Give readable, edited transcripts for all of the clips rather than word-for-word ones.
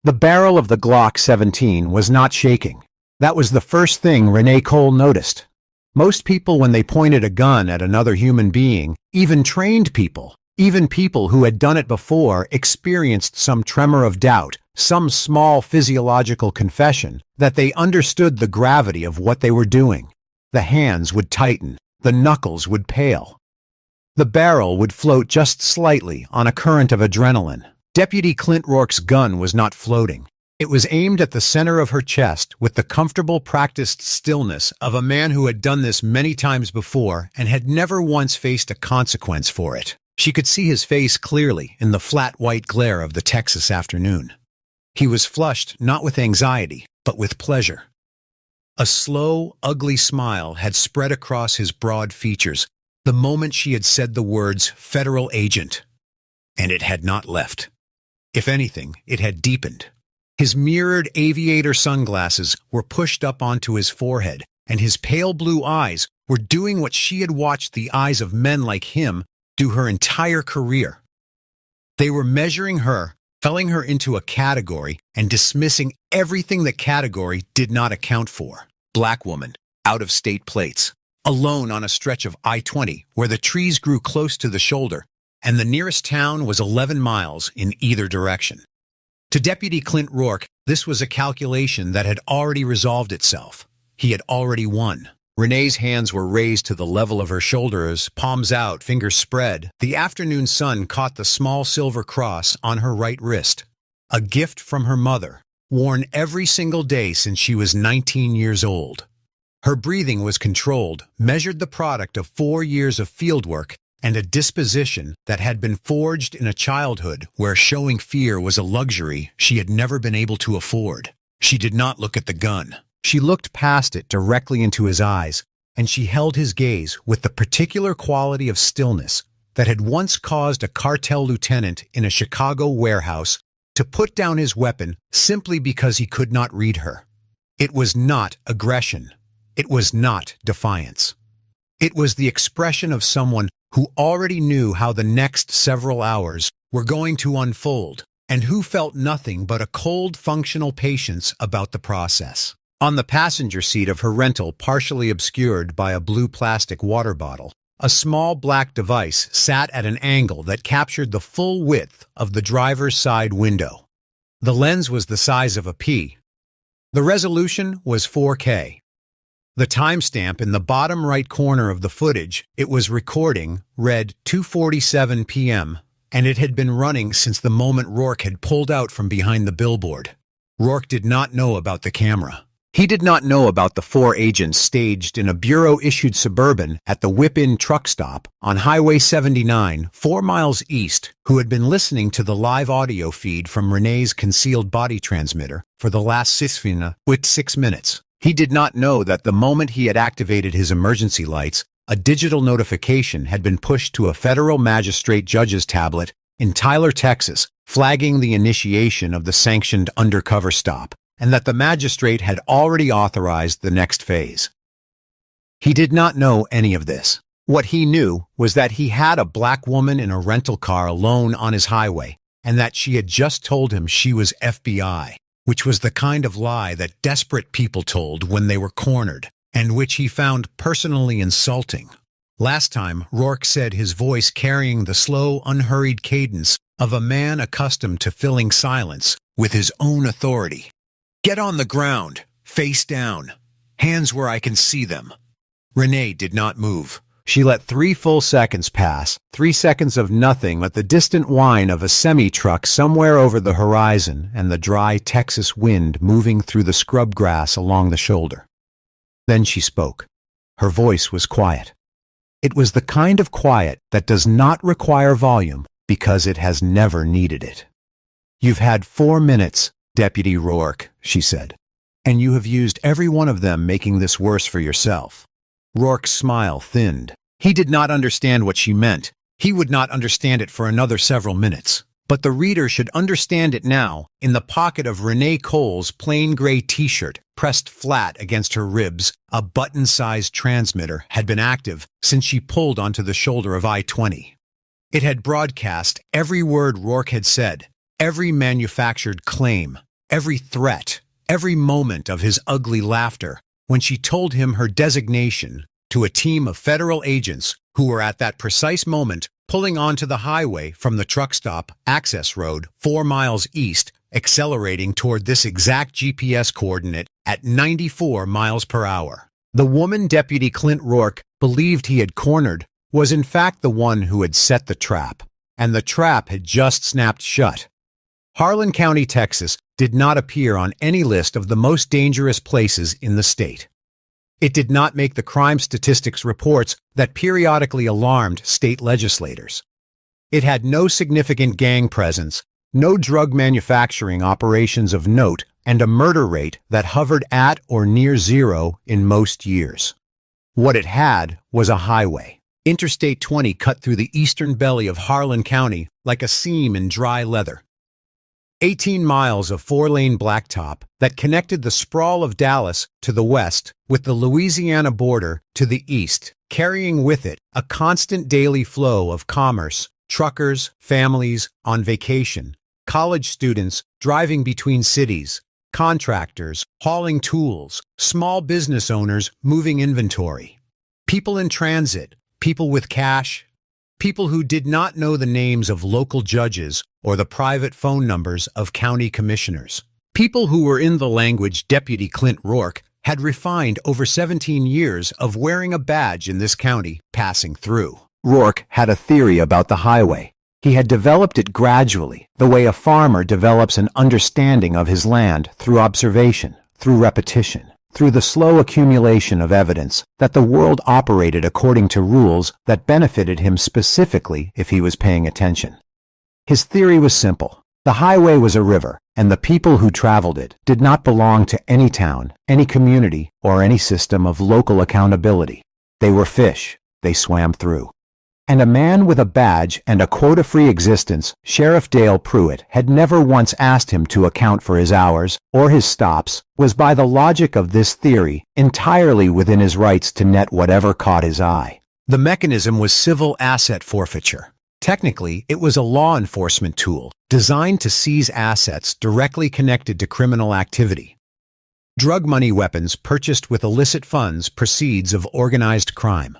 The barrel of the Glock 17 was not shaking. That was the first thing Renee Cole noticed. Most people, when they pointed a gun at another human being, even trained people, even people who had done it before, experienced some tremor of doubt, some small physiological confession that they understood the gravity of what they were doing. The hands would tighten, the knuckles would pale. The barrel would float just slightly on a current of adrenaline. Deputy Clint Rourke's gun was not floating. It was aimed at the center of her chest with the comfortable, practiced stillness of a man who had done this many times before and had never once faced a consequence for it. She could see his face clearly in the flat white glare of the Texas afternoon. He was flushed not with anxiety, but with pleasure. A slow, ugly smile had spread across his broad features the moment she had said the words "federal agent," and it had not left. If anything, it had deepened. His mirrored aviator sunglasses were pushed up onto his forehead, and his pale blue eyes were doing what she had watched the eyes of men like him do her entire career. They were measuring her, filling her into a category, and dismissing everything the category did not account for. Black woman, out-of-state plates, alone on a stretch of I-20 where the trees grew close to the shoulder, and the nearest town was 11 miles in either direction. To Deputy Clint Rourke, this was a calculation that had already resolved itself. He had already won. Renee's hands were raised to the level of her shoulders, palms out, fingers spread. The afternoon sun caught the small silver cross on her right wrist, a gift from her mother, worn every single day since she was 19 years old. Her breathing was controlled, measured the product of 4 years of field work and a disposition that had been forged in a childhood where showing fear was a luxury she had never been able to afford. She did not look at the gun. She looked past it directly into his eyes, and she held his gaze with the particular quality of stillness that had once caused a cartel lieutenant in a Chicago warehouse to put down his weapon simply because he could not read her. It was not aggression. It was not defiance. It was the expression of someone who already knew how the next several hours were going to unfold, and who felt nothing but a cold, functional patience about the process. On the passenger seat of her rental, partially obscured by a blue plastic water bottle, a small black device sat at an angle that captured the full width of the driver's side window. The lens was the size of a pea. The resolution was 4K. The timestamp in the bottom right corner of the footage it was recording read 2:47 p.m., and it had been running since the moment Rourke had pulled out from behind the billboard. Rourke did not know about the camera. He did not know about the 4 agents staged in a bureau-issued Suburban at the Whip-In truck stop on Highway 79, 4 miles east, who had been listening to the live audio feed from Renee's concealed body transmitter for the last 6 minutes. He did not know that the moment he had activated his emergency lights, a digital notification had been pushed to a federal magistrate judge's tablet in Tyler, Texas, flagging the initiation of the sanctioned undercover stop, and that the magistrate had already authorized the next phase. He did not know any of this. What he knew was that he had a black woman in a rental car alone on his highway, and that she had just told him she was FBI, which was the kind of lie that desperate people told when they were cornered, and which he found personally insulting. Last time, Rourke said, his voice carrying the slow, unhurried cadence of a man accustomed to filling silence with his own authority. "Get on the ground, face down, hands where I can see them." Renee did not move. She let 3 full seconds pass, 3 seconds of nothing but the distant whine of a semi-truck somewhere over the horizon and the dry Texas wind moving through the scrub grass along the shoulder. Then she spoke. Her voice was quiet. It was the kind of quiet that does not require volume because it has never needed it. "You've had 4 minutes, Deputy Rourke," she said, "and you have used every one of them, making this worse for yourself." Rourke's smile thinned. He did not understand what she meant. He would not understand it for another several minutes. But the reader should understand it now. In the pocket of Renee Cole's plain gray t-shirt, pressed flat against her ribs, a button-sized transmitter had been active since she pulled onto the shoulder of I-20. It had broadcast every word Rourke had said, every manufactured claim, every threat, every moment of his ugly laughter when she told him her designation to a team of federal agents who were at that precise moment pulling onto the highway from the truck stop access road 4 miles east, accelerating toward this exact GPS coordinate at 94 miles per hour. The woman Deputy Clint Rourke believed he had cornered was in fact the one who had set the trap, and the trap had just snapped shut. Harlan County, Texas, did not appear on any list of the most dangerous places in the state. It did not make the crime statistics reports that periodically alarmed state legislators. It had no significant gang presence, no drug manufacturing operations of note, and a murder rate that hovered at or near zero in most years. What it had was a highway. Interstate 20 cut through the eastern belly of Harlan County like a seam in dry leather. 18 miles of 4-lane blacktop that connected the sprawl of Dallas to the west with the Louisiana border to the east, carrying with it a constant daily flow of commerce, truckers, families on vacation, college students driving between cities, contractors hauling tools, small business owners moving inventory, people in transit, people with cash, people who did not know the names of local judges or the private phone numbers of county commissioners. People who were in the language Deputy Clint Rourke had refined over 17 years of wearing a badge in this county passing through. Rourke had a theory about the highway. He had developed it gradually, the way a farmer develops an understanding of his land through observation, through repetition, through the slow accumulation of evidence that the world operated according to rules that benefited him specifically if he was paying attention. His theory was simple. The highway was a river, and the people who traveled it did not belong to any town, any community, or any system of local accountability. They were fish. They swam through. And a man with a badge and a quota-free existence, Sheriff Dale Pruitt, had never once asked him to account for his hours or his stops, was by the logic of this theory entirely within his rights to net whatever caught his eye. The mechanism was civil asset forfeiture. Technically, it was a law enforcement tool designed to seize assets directly connected to criminal activity. Drug money weapons purchased with illicit funds proceeds of organized crime.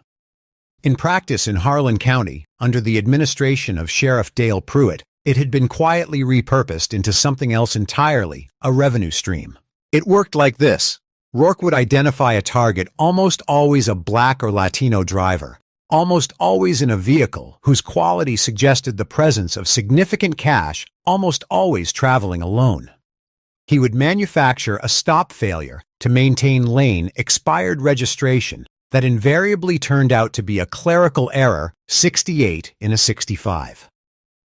In practice in Harlan County, under the administration of Sheriff Dale Pruitt, it had been quietly repurposed into something else entirely, a revenue stream. It worked like this. Rourke would identify a target, almost always a black or Latino driver, almost always in a vehicle whose quality suggested the presence of significant cash, almost always traveling alone. He would manufacture a stop failure to maintain lane expired registration that invariably turned out to be a clerical error, 68 in a 65.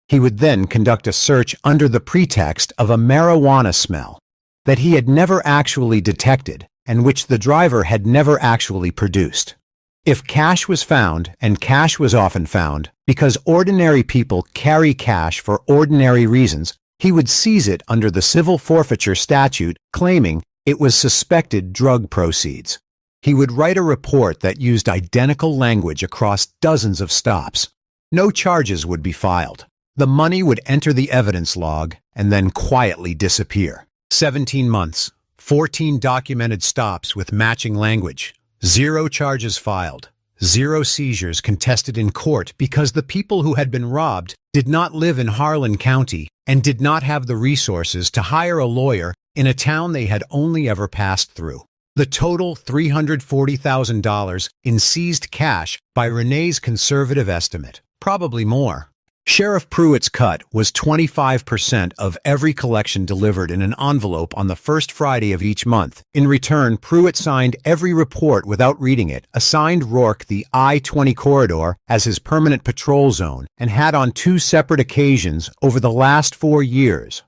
He would then conduct a search under the pretext of a marijuana smell that he had never actually detected and which the driver had never actually produced. If cash was found, and cash was often found, because ordinary people carry cash for ordinary reasons, he would seize it under the civil forfeiture statute, claiming it was suspected drug proceeds. He would write a report that used identical language across dozens of stops. No charges would be filed. The money would enter the evidence log and then quietly disappear. 17 months, 14 documented stops with matching language, 0 charges filed, 0 seizures contested in court because the people who had been robbed did not live in Harlan County and did not have the resources to hire a lawyer in a town they had only ever passed through. The total $340,000 in seized cash by Renee's conservative estimate, probably more. Sheriff Pruitt's cut was 25% of every collection delivered in an envelope on the first Friday of each month. In return, Pruitt signed every report without reading it, assigned Rourke the I-20 corridor as his permanent patrol zone, and had on 2 separate occasions over the last 4 years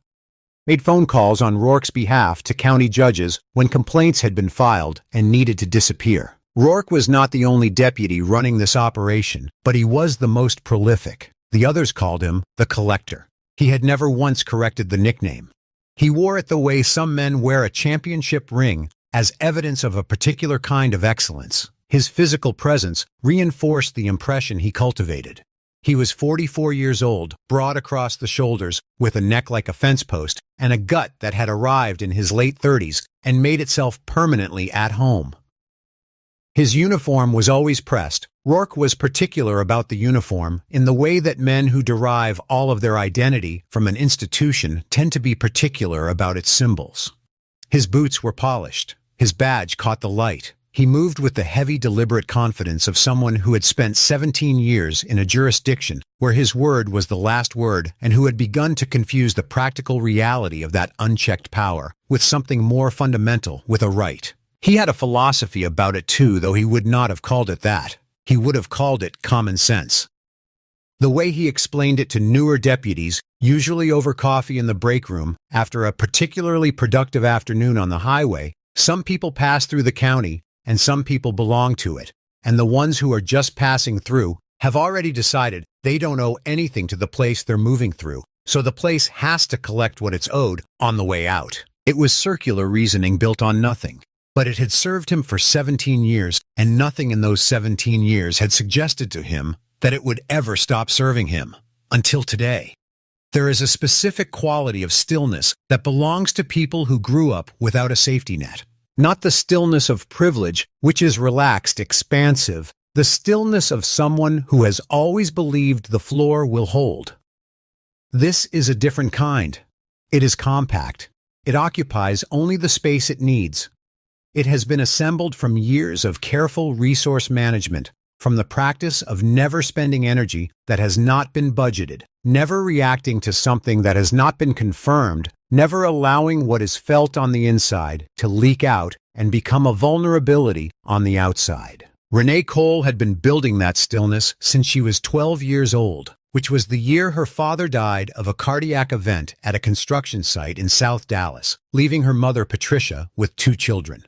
made phone calls on Rourke's behalf to county judges when complaints had been filed and needed to disappear. Rourke was not the only deputy running this operation, but he was the most prolific. The others called him the Collector. He had never once corrected the nickname. He wore it the way some men wear a championship ring as evidence of a particular kind of excellence. His physical presence reinforced the impression he cultivated. He was 44 years old, broad across the shoulders, with a neck like a fence post, and a gut that had arrived in his late 30s and made itself permanently at home. His uniform was always pressed. Rourke was particular about the uniform in the way that men who derive all of their identity from an institution tend to be particular about its symbols. His boots were polished. His badge caught the light. He moved with the heavy, deliberate confidence of someone who had spent 17 years in a jurisdiction where his word was the last word and who had begun to confuse the practical reality of that unchecked power with something more fundamental, with a right. He had a philosophy about it too, though he would not have called it that. He would have called it common sense. The way he explained it to newer deputies, usually over coffee in the break room, after a particularly productive afternoon on the highway, some people pass through the county, and some people belong to it, and the ones who are just passing through have already decided they don't owe anything to the place they're moving through, so the place has to collect what it's owed on the way out. It was circular reasoning built on nothing. But it had served him for 17 years, and nothing in those 17 years had suggested to him that it would ever stop serving him, until today. There is a specific quality of stillness that belongs to people who grew up without a safety net. Not the stillness of privilege, which is relaxed, expansive, the stillness of someone who has always believed the floor will hold. This is a different kind. It is compact. It occupies only the space it needs. It has been assembled from years of careful resource management, from the practice of never spending energy that has not been budgeted, never reacting to something that has not been confirmed, never allowing what is felt on the inside to leak out and become a vulnerability on the outside. Renee Cole had been building that stillness since she was 12 years old, which was the year her father died of a cardiac event at a construction site in South Dallas, leaving her mother Patricia with 2 children.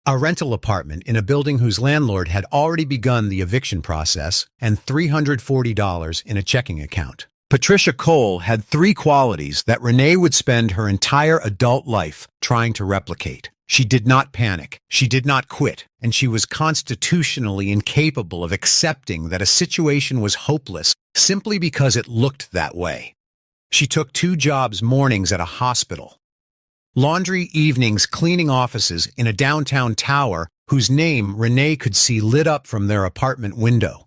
A rental apartment in a building whose landlord had already begun the eviction process, and $340 in a checking account. Patricia Cole had 3 qualities that Renee would spend her entire adult life trying to replicate. She did not panic, she did not quit, and she was constitutionally incapable of accepting that a situation was hopeless simply because it looked that way. She took 2 jobs mornings at a hospital. Laundry evenings cleaning offices in a downtown tower whose name Renee could see lit up from their apartment window.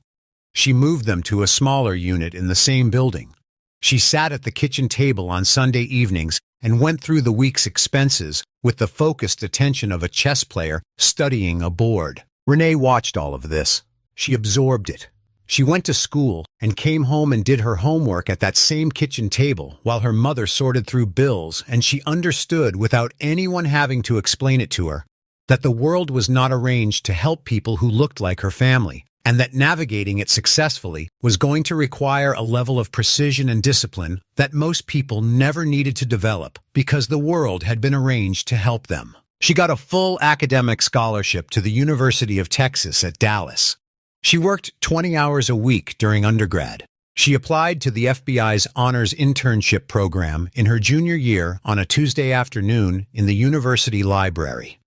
She moved them to a smaller unit in the same building. She sat at the kitchen table on Sunday evenings and went through the week's expenses with the focused attention of a chess player studying a board. Renee watched all of this. She absorbed it. She went to school and came home and did her homework at that same kitchen table while her mother sorted through bills, and she understood, without anyone having to explain it to her, that the world was not arranged to help people who looked like her family, and that navigating it successfully was going to require a level of precision and discipline that most people never needed to develop because the world had been arranged to help them. She got a full academic scholarship to the University of Texas at Dallas. She worked 20 hours a week during undergrad. She applied to the FBI's honors internship program in her junior year on a Tuesday afternoon in the university library.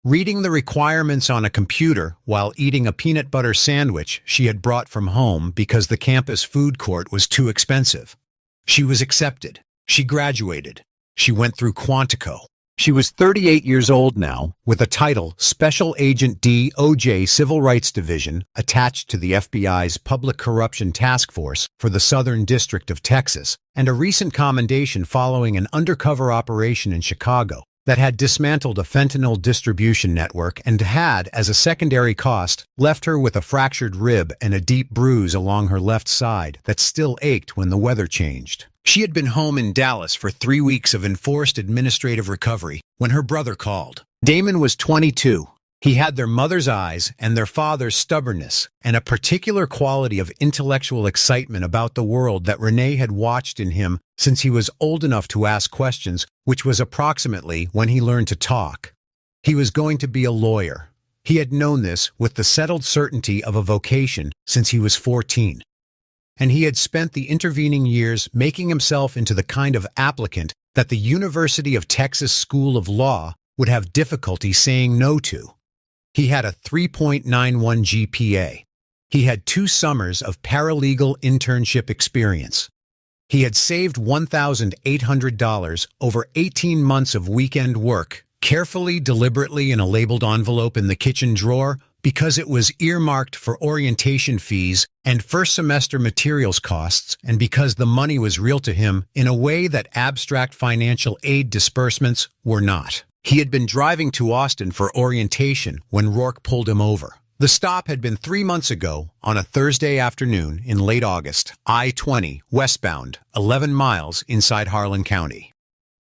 Reading the requirements on a computer while eating a peanut butter sandwich she had brought from home because the campus food court was too expensive. She was accepted. She graduated. She went through Quantico. She was 38 years old now, with a title Special Agent DOJ Civil Rights Division attached to the FBI's Public Corruption Task Force for the Southern District of Texas, and a recent commendation following an undercover operation in Chicago that had dismantled a fentanyl distribution network and had, as a secondary cost, left her with a fractured rib and a deep bruise along her left side that still ached when the weather changed. She had been home in Dallas for 3 weeks of enforced administrative recovery when her brother called. Damon was 22. He had their mother's eyes and their father's stubbornness, and a particular quality of intellectual excitement about the world that Renee had watched in him since he was old enough to ask questions, which was approximately when he learned to talk. He was going to be a lawyer. He had known this with the settled certainty of a vocation since he was 14. And he had spent the intervening years making himself into the kind of applicant that the University of Texas School of Law would have difficulty saying no to. He had a 3.91 GPA. He had 2 summers of paralegal internship experience. He had saved $1,800 over 18 months of weekend work, carefully, deliberately in a labeled envelope in the kitchen drawer, because it was earmarked for orientation fees and first semester materials costs, and because the money was real to him in a way that abstract financial aid disbursements were not. He had been driving to Austin for orientation when Rourke pulled him over. The stop had been 3 months ago on a Thursday afternoon in late August, I-20, westbound, 11 miles inside Harlan County.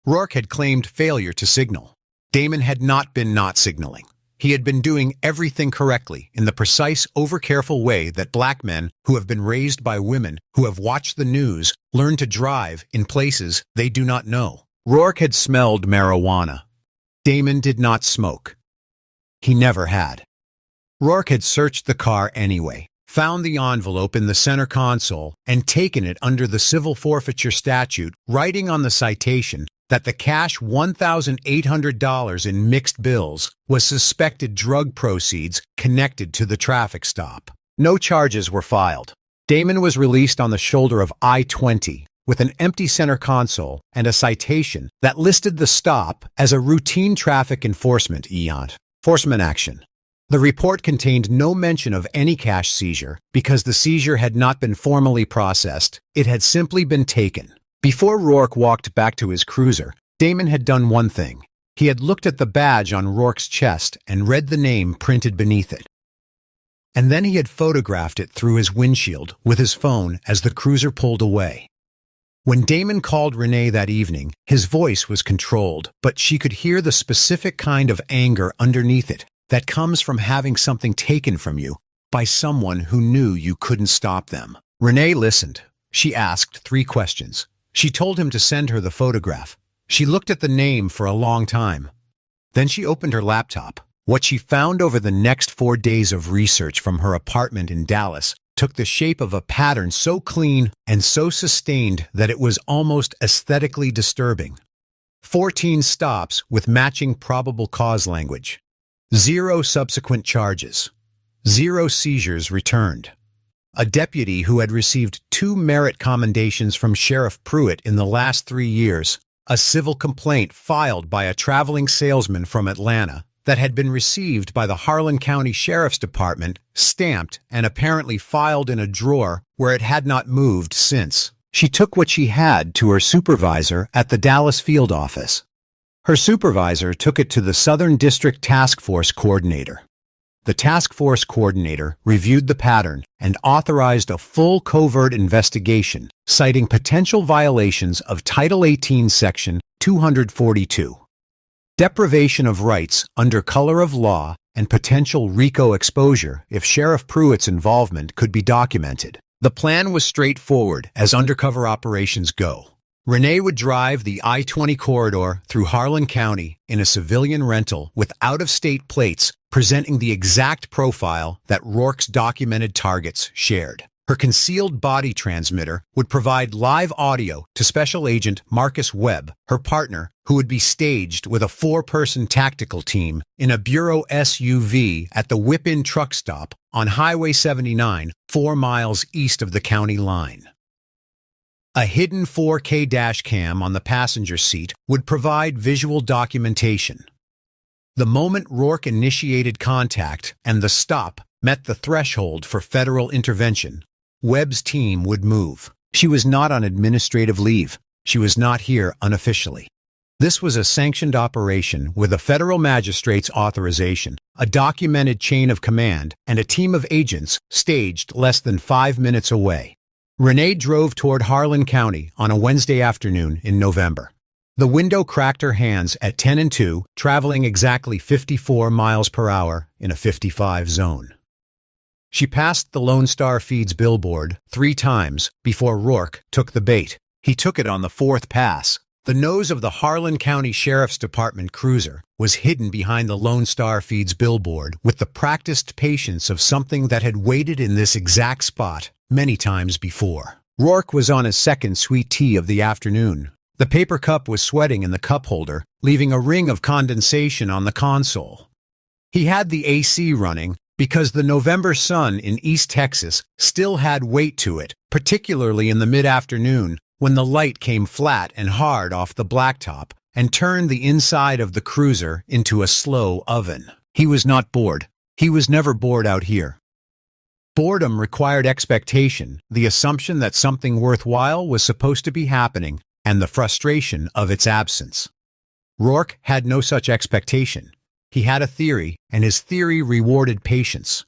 Rourke had claimed failure to signal. Damon had not been not signaling. He had been doing everything correctly in the precise, overcareful way that black men who have been raised by women who have watched the news learn to drive in places they do not know. Rourke had smelled marijuana. Damon did not smoke. He never had. Rourke had searched the car anyway, found the envelope in the center console, and taken it under the civil forfeiture statute, writing on the citation that the cash $1,800 in mixed bills was suspected drug proceeds connected to the traffic stop. No charges were filed. Damon was released on the shoulder of I-20 with an empty center console and a citation that listed the stop as a routine traffic enforcement action. The report contained no mention of any cash seizure because the seizure had not been formally processed. It had simply been taken. Before Rourke walked back to his cruiser, Damon had done one thing. He had looked at the badge on Rourke's chest and read the name printed beneath it. And then he had photographed it through his windshield with his phone as the cruiser pulled away. When Damon called Renee that evening, his voice was controlled, but she could hear the specific kind of anger underneath it that comes from having something taken from you by someone who knew you couldn't stop them. Renee listened. She asked 3 questions. She told him to send her the photograph. She looked at the name for a long time. Then she opened her laptop. What she found over the next 4 days of research from her apartment in Dallas took the shape of a pattern so clean and so sustained that it was almost aesthetically disturbing. 14 stops with matching probable cause language. 0 subsequent charges. 0 seizures returned. A deputy who had received 2 merit commendations from Sheriff Pruitt in the last 3 years, a civil complaint filed by a traveling salesman from Atlanta that had been received by the Harlan County Sheriff's Department, stamped and apparently filed in a drawer where it had not moved since. She took what she had to her supervisor at the Dallas field office. Her supervisor took it to the Southern District Task Force Coordinator. The task force coordinator reviewed the pattern and authorized a full covert investigation, citing potential violations of Title 18, Section 242. Deprivation of rights under color of law and potential RICO exposure if Sheriff Pruitt's involvement could be documented. The plan was straightforward as undercover operations go. Renee would drive the I-20 corridor through Harlan County in a civilian rental with out-of-state plates presenting the exact profile that Rourke's documented targets shared. Her concealed body transmitter would provide live audio to Special Agent Marcus Webb, her partner, who would be staged with a 4-person tactical team in a Bureau SUV at the Whip-In truck stop on Highway 79, 4 miles east of the county line. A hidden 4K dash cam on the passenger seat would provide visual documentation. The moment Rourke initiated contact and the stop met the threshold for federal intervention, Webb's team would move. She was not on administrative leave. She was not here unofficially. This was a sanctioned operation with a federal magistrate's authorization, a documented chain of command, and a team of agents staged less than 5 minutes away. Renee drove toward Harlan County on a Wednesday afternoon in November. The window cracked her hands at 10 and 2, traveling exactly 54 miles per hour in a 55 zone. She passed the Lone Star Feeds billboard 3 times before Rourke took the bait. He took it on the 4th pass. The nose of the Harlan County Sheriff's Department cruiser was hidden behind the Lone Star Feeds billboard with the practiced patience of something that had waited in this exact spot many times before. Rourke was on his 2nd sweet tea of the afternoon. The paper cup was sweating in the cup holder, leaving a ring of condensation on the console. He had the AC running, because the November sun in East Texas still had weight to it, particularly in the mid-afternoon when the light came flat and hard off the blacktop and turned the inside of the cruiser into a slow oven. He was not bored. He was never bored out here. Boredom required expectation, the assumption that something worthwhile was supposed to be happening, and the frustration of its absence. Rourke had no such expectation. He had a theory, and his theory rewarded patience.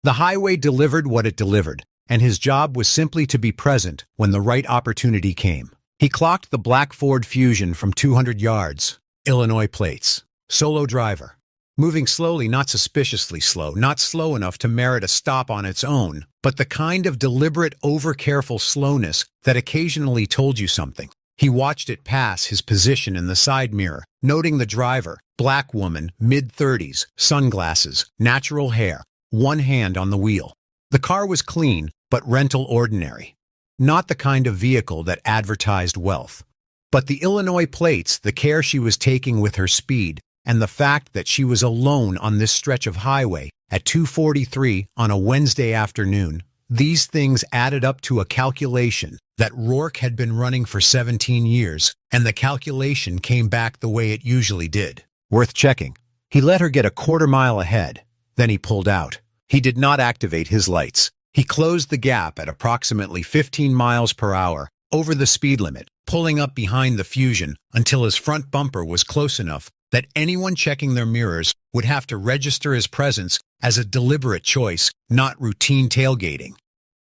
The highway delivered what it delivered, and his job was simply to be present when the right opportunity came. He clocked the black Ford Fusion from 200 yards, Illinois plates, solo driver. Moving slowly, not suspiciously slow, not slow enough to merit a stop on its own, but the kind of deliberate, over-careful slowness that occasionally told you something. He watched it pass his position in the side mirror, noting the driver, black woman, mid-30s, sunglasses, natural hair, one hand on the wheel. The car was clean, but rental ordinary. Not the kind of vehicle that advertised wealth. But the Illinois plates, the care she was taking with her speed, and the fact that she was alone on this stretch of highway at 2:43 on a Wednesday afternoon, these things added up to a calculation that Rourke had been running for 17 years, and the calculation came back the way it usually did. Worth checking. He let her get a quarter-mile ahead. Then he pulled out. He did not activate his lights. He closed the gap at approximately 15 miles per hour, over the speed limit, pulling up behind the Fusion until his front bumper was close enough that anyone checking their mirrors would have to register his presence as a deliberate choice, not routine tailgating.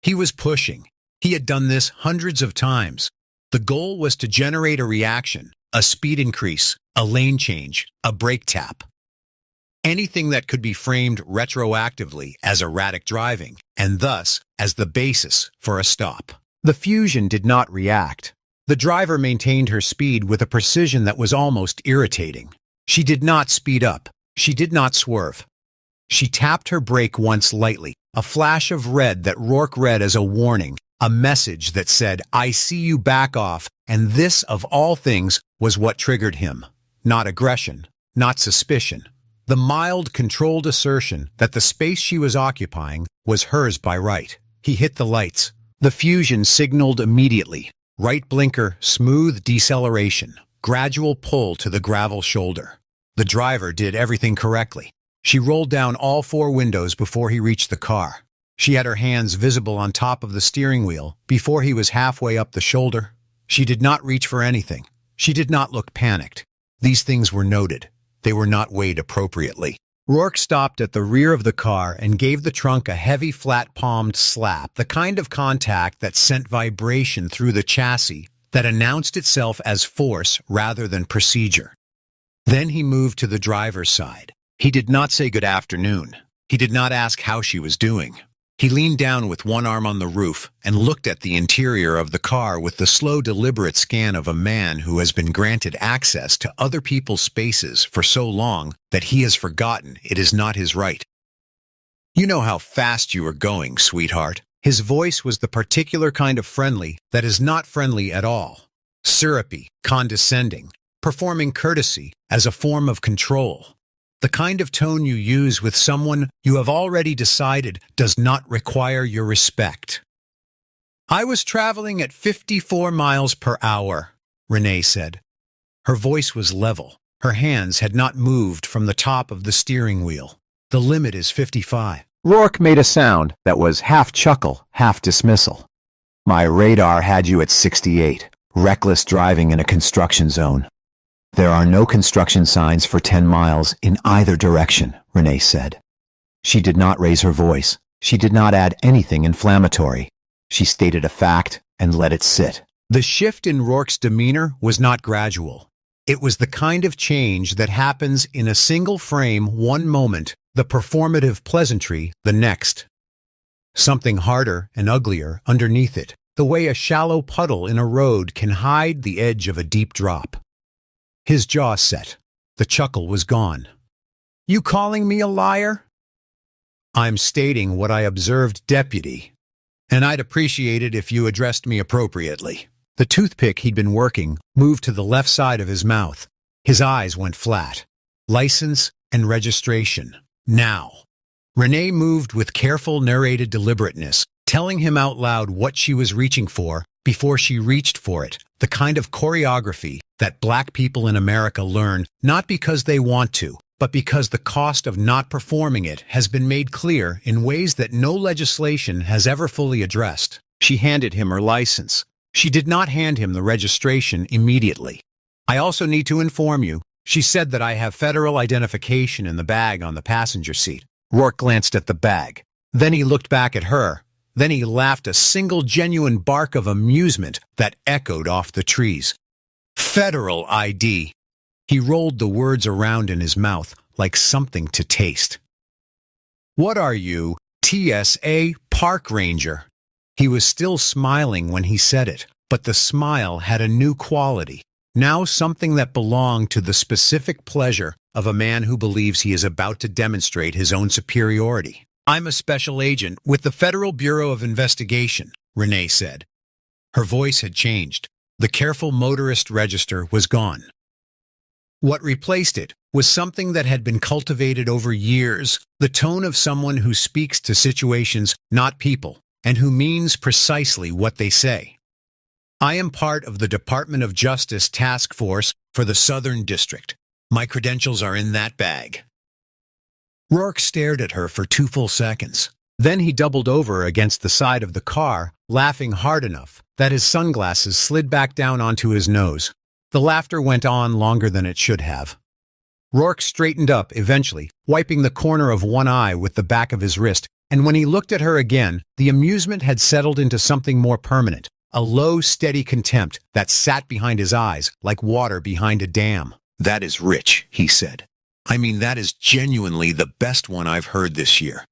He was pushing. He had done this hundreds of times. The goal was to generate a reaction, a speed increase, a lane change, a brake tap. Anything that could be framed retroactively as erratic driving, and thus as the basis for a stop. The Fusion did not react. The driver maintained her speed with a precision that was almost irritating. She did not speed up. She did not swerve. She tapped her brake once lightly, a flash of red that Rourke read as a warning, a message that said, "I see you, back off," and this, of all things, was what triggered him. Not aggression, not suspicion. The mild, controlled assertion that the space she was occupying was hers by right. He hit the lights. The Fusion signaled immediately. Right blinker, smooth deceleration, gradual pull to the gravel shoulder. The driver did everything correctly. She rolled down all four windows before he reached the car. She had her hands visible on top of the steering wheel before he was halfway up the shoulder. She did not reach for anything. She did not look panicked. These things were noted. They were not weighed appropriately. Rourke stopped at the rear of the car and gave the trunk a heavy, flat-palmed slap, the kind of contact that sent vibration through the chassis, that announced itself as force rather than procedure. Then he moved to the driver's side. He did not say good afternoon. He did not ask how she was doing. He leaned down with one arm on the roof and looked at the interior of the car with the slow, deliberate scan of a man who has been granted access to other people's spaces for so long that he has forgotten it is not his right. "You know how fast you are going, sweetheart." His voice was the particular kind of friendly that is not friendly at all. Syrupy, condescending, performing courtesy as a form of control. The kind of tone you use with someone you have already decided does not require your respect. "I was traveling at 54 miles per hour, Renee said. Her voice was level. Her hands had not moved from the top of the steering wheel. "The limit is 55. Rourke made a sound that was half chuckle, half dismissal. "My radar had you at 68. Reckless driving in a construction zone." "There are no construction signs for 10 miles in either direction," Renee said. She did not raise her voice. She did not add anything inflammatory. She stated a fact and let it sit. The shift in Rourke's demeanor was not gradual. It was the kind of change that happens in a single frame one moment, the performative pleasantry the next. Something harder and uglier underneath it, the way a shallow puddle in a road can hide the edge of a deep drop. His jaw set. The chuckle was gone. "You calling me a liar?" "I'm stating what I observed, deputy. And I'd appreciate it if you addressed me appropriately." The toothpick he'd been working moved to the left side of his mouth. His eyes went flat. "License and registration. Now." Renee moved with careful, narrated deliberateness, telling him out loud what she was reaching for before she reached for it, the kind of choreography that black people in America learn not because they want to, but because the cost of not performing it has been made clear in ways that no legislation has ever fully addressed. She handed him her license. She did not hand him the registration immediately. "I also need to inform you," she said, "that I have federal identification in the bag on the passenger seat." Rourke glanced at the bag. Then he looked back at her. Then he laughed a single genuine bark of amusement that echoed off the trees. "Federal ID." He rolled the words around in his mouth like something to taste. "What are you, TSA park ranger?" He was still smiling when he said it, but the smile had a new quality, now something that belonged to the specific pleasure of a man who believes he is about to demonstrate his own superiority. "I'm a special agent with the Federal Bureau of Investigation," Renee said. Her voice had changed. The careful motorist register was gone. What replaced it was something that had been cultivated over years, the tone of someone who speaks to situations, not people, and who means precisely what they say. "I am part of the Department of Justice Task Force for the Southern District. My credentials are in that bag." Rourke stared at her for 2 full seconds. Then he doubled over against the side of the car, laughing hard enough that his sunglasses slid back down onto his nose. The laughter went on longer than it should have. Rourke straightened up eventually, wiping the corner of one eye with the back of his wrist, and when he looked at her again, the amusement had settled into something more permanent, a low, steady contempt that sat behind his eyes like water behind a dam. "That is rich," he said. "I mean, that is genuinely the best one I've heard this year.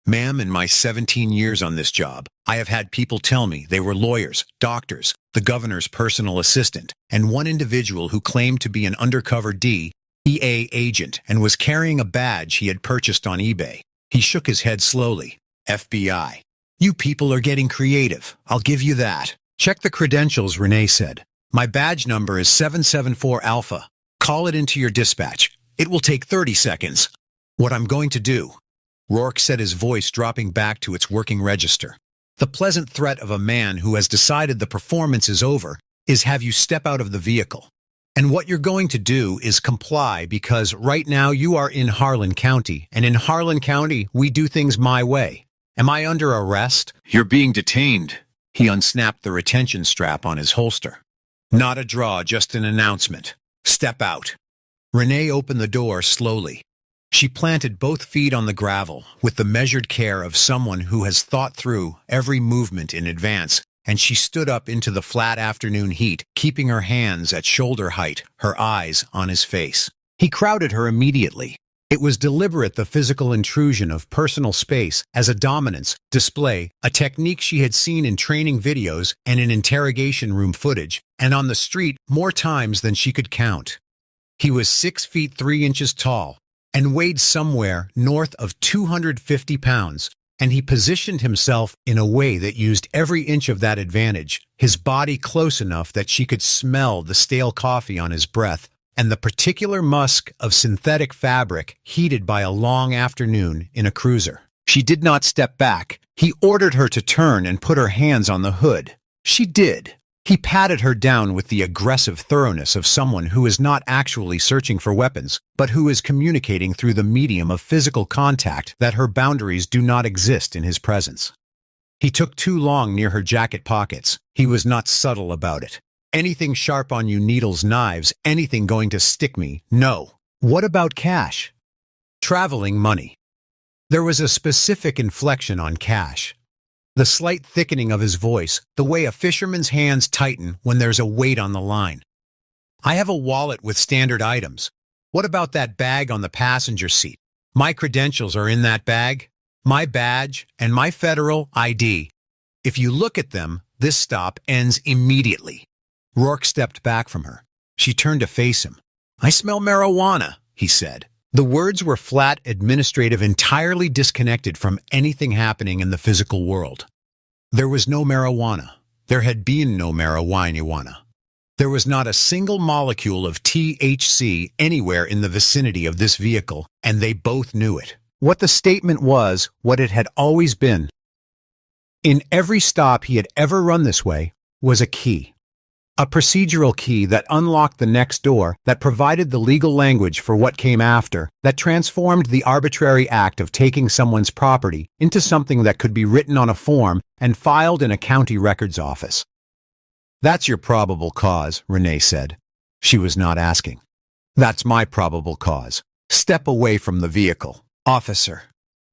Ma'am, in my 17 years on this job, I have had people tell me they were lawyers, doctors, the governor's personal assistant, and one individual who claimed to be an undercover DEA agent and was carrying a badge he had purchased on eBay." He shook his head slowly. "FBI. You people are getting creative, I'll give you that." "Check the credentials," Renee said. "My badge number is 774 Alpha. Call it into your dispatch. It will take 30 seconds. What I'm going to do." Rourke said, his voice dropping back to its working register. "The pleasant threat of a man who has decided the performance is over is have you step out of the vehicle. And what you're going to do is comply because right now you are in Harlan County, and in Harlan County we do things my way. Am I under arrest?" "You're being detained." He unsnapped the retention strap on his holster. "Not a draw, just an announcement. Step out." Renee opened the door slowly. She planted both feet on the gravel with the measured care of someone who has thought through every movement in advance, and she stood up into the flat afternoon heat, keeping her hands at shoulder height, her eyes on his face. He crowded her immediately. It was deliberate, the physical intrusion of personal space as a dominance display, a technique she had seen in training videos and in interrogation room footage, and on the street more times than she could count. He was 6 feet 3 inches tall and weighed somewhere north of 250 pounds, and he positioned himself in a way that used every inch of that advantage, his body close enough that she could smell the stale coffee on his breath and the particular musk of synthetic fabric heated by a long afternoon in a cruiser. She did not step back. He ordered her to turn and put her hands on the hood. She did. He patted her down with the aggressive thoroughness of someone who is not actually searching for weapons, but who is communicating through the medium of physical contact that her boundaries do not exist in his presence. He took too long near her jacket pockets. He was not subtle about it. "Anything sharp on you, needles, knives, anything going to stick me, no." "What about cash?" "Traveling money." There was a specific inflection on cash. The slight thickening of his voice, the way a fisherman's hands tighten when there's a weight on the line. "I have a wallet with standard items. What about that bag on the passenger seat? My credentials are in that bag, my badge, and my federal ID. If you look at them, this stop ends immediately." Rourke stepped back from her. She turned to face him. "I smell marijuana," he said. The words were flat, administrative, entirely disconnected from anything happening in the physical world. There was no marijuana. There had been no marijuana. There was not a single molecule of THC anywhere in the vicinity of this vehicle, and they both knew it. What the statement was, what it had always been. In every stop he had ever run this way was a key. A procedural key that unlocked the next door, that provided the legal language for what came after, that transformed the arbitrary act of taking someone's property into something that could be written on a form and filed in a county records office. "That's your probable cause," Renee said. She was not asking. "That's my probable cause. Step away from the vehicle, officer."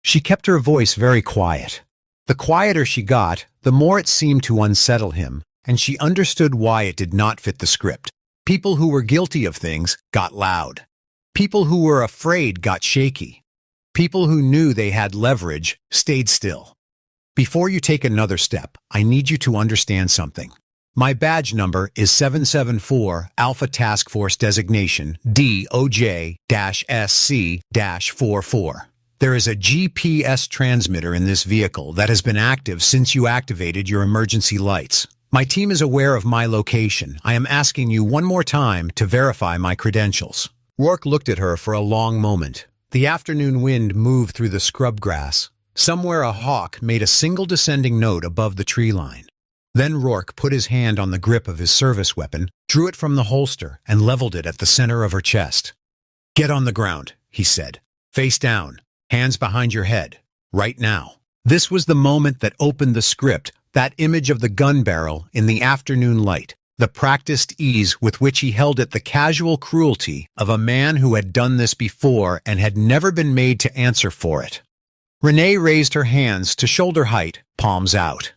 She kept her voice very quiet. The quieter she got, the more it seemed to unsettle him, and she understood why it did not fit the script. People who were guilty of things got loud. People who were afraid got shaky. People who knew they had leverage stayed still. "Before you take another step, I need you to understand something. My badge number is 774 Alpha Task Force Designation DOJ-SC-44. There is a GPS transmitter in this vehicle that has been active since you activated your emergency lights. My team is aware of my location. I am asking you one more time to verify my credentials." Rourke looked at her for a long moment. The afternoon wind moved through the scrub grass. Somewhere a hawk made a single descending note above the tree line. Then Rourke put his hand on the grip of his service weapon, drew it from the holster, and leveled it at the center of her chest. "Get on the ground," he said. "Face down. Hands behind your head. Right now." This was the moment that opened the script, that image of the gun barrel in the afternoon light, the practiced ease with which he held it, the casual cruelty of a man who had done this before and had never been made to answer for it. Renee raised her hands to shoulder height, palms out.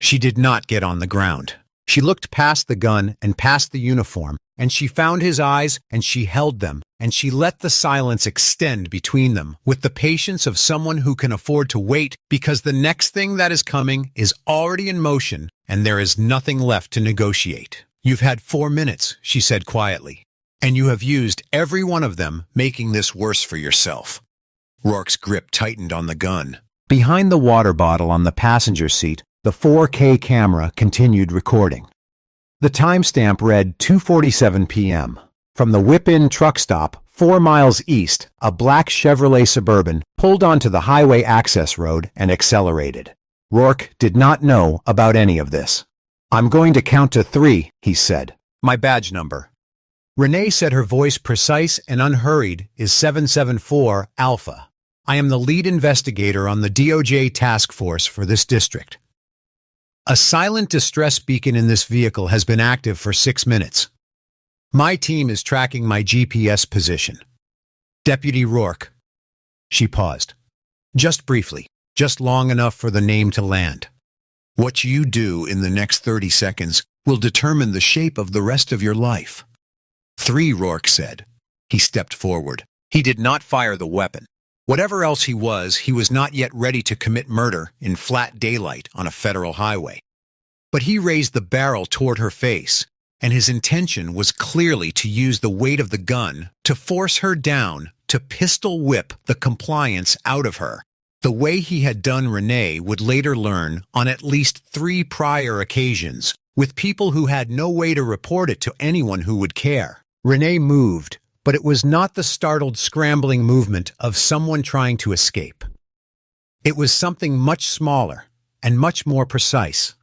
She did not get on the ground. She looked past the gun and past the uniform, and she found his eyes, and she held them, and she let the silence extend between them with the patience of someone who can afford to wait because the next thing that is coming is already in motion and there is nothing left to negotiate. "You've had 4 minutes," she said quietly, "and you have used every one of them, making this worse for yourself." Rourke's grip tightened on the gun. Behind the water bottle on the passenger seat, the 4K camera continued recording. The timestamp read 2:47 p.m. From the whip-in truck stop 4 miles east, a black Chevrolet Suburban pulled onto the highway access road and accelerated. Rourke did not know about any of this. "I'm going to count to 3, he said. "My badge number." Renee said, her voice precise and unhurried, "is 774 Alpha. I am the lead investigator on the DOJ task force for this district. A silent distress beacon in this vehicle has been active for 6 minutes. My team is tracking my GPS position. Deputy Rourke." She paused. Just briefly, just long enough for the name to land. "What you do in the next 30 seconds will determine the shape of the rest of your life." 3, Rourke said. He stepped forward. He did not fire the weapon. Whatever else he was not yet ready to commit murder in flat daylight on a federal highway. But he raised the barrel toward her face, and his intention was clearly to use the weight of the gun to force her down, to pistol whip the compliance out of her, the way he had done Renee would later learn on at least 3 prior occasions, with people who had no way to report it to anyone who would care. Renee moved, but it was not the startled, scrambling movement of someone trying to escape. It was something much smaller and much more precise.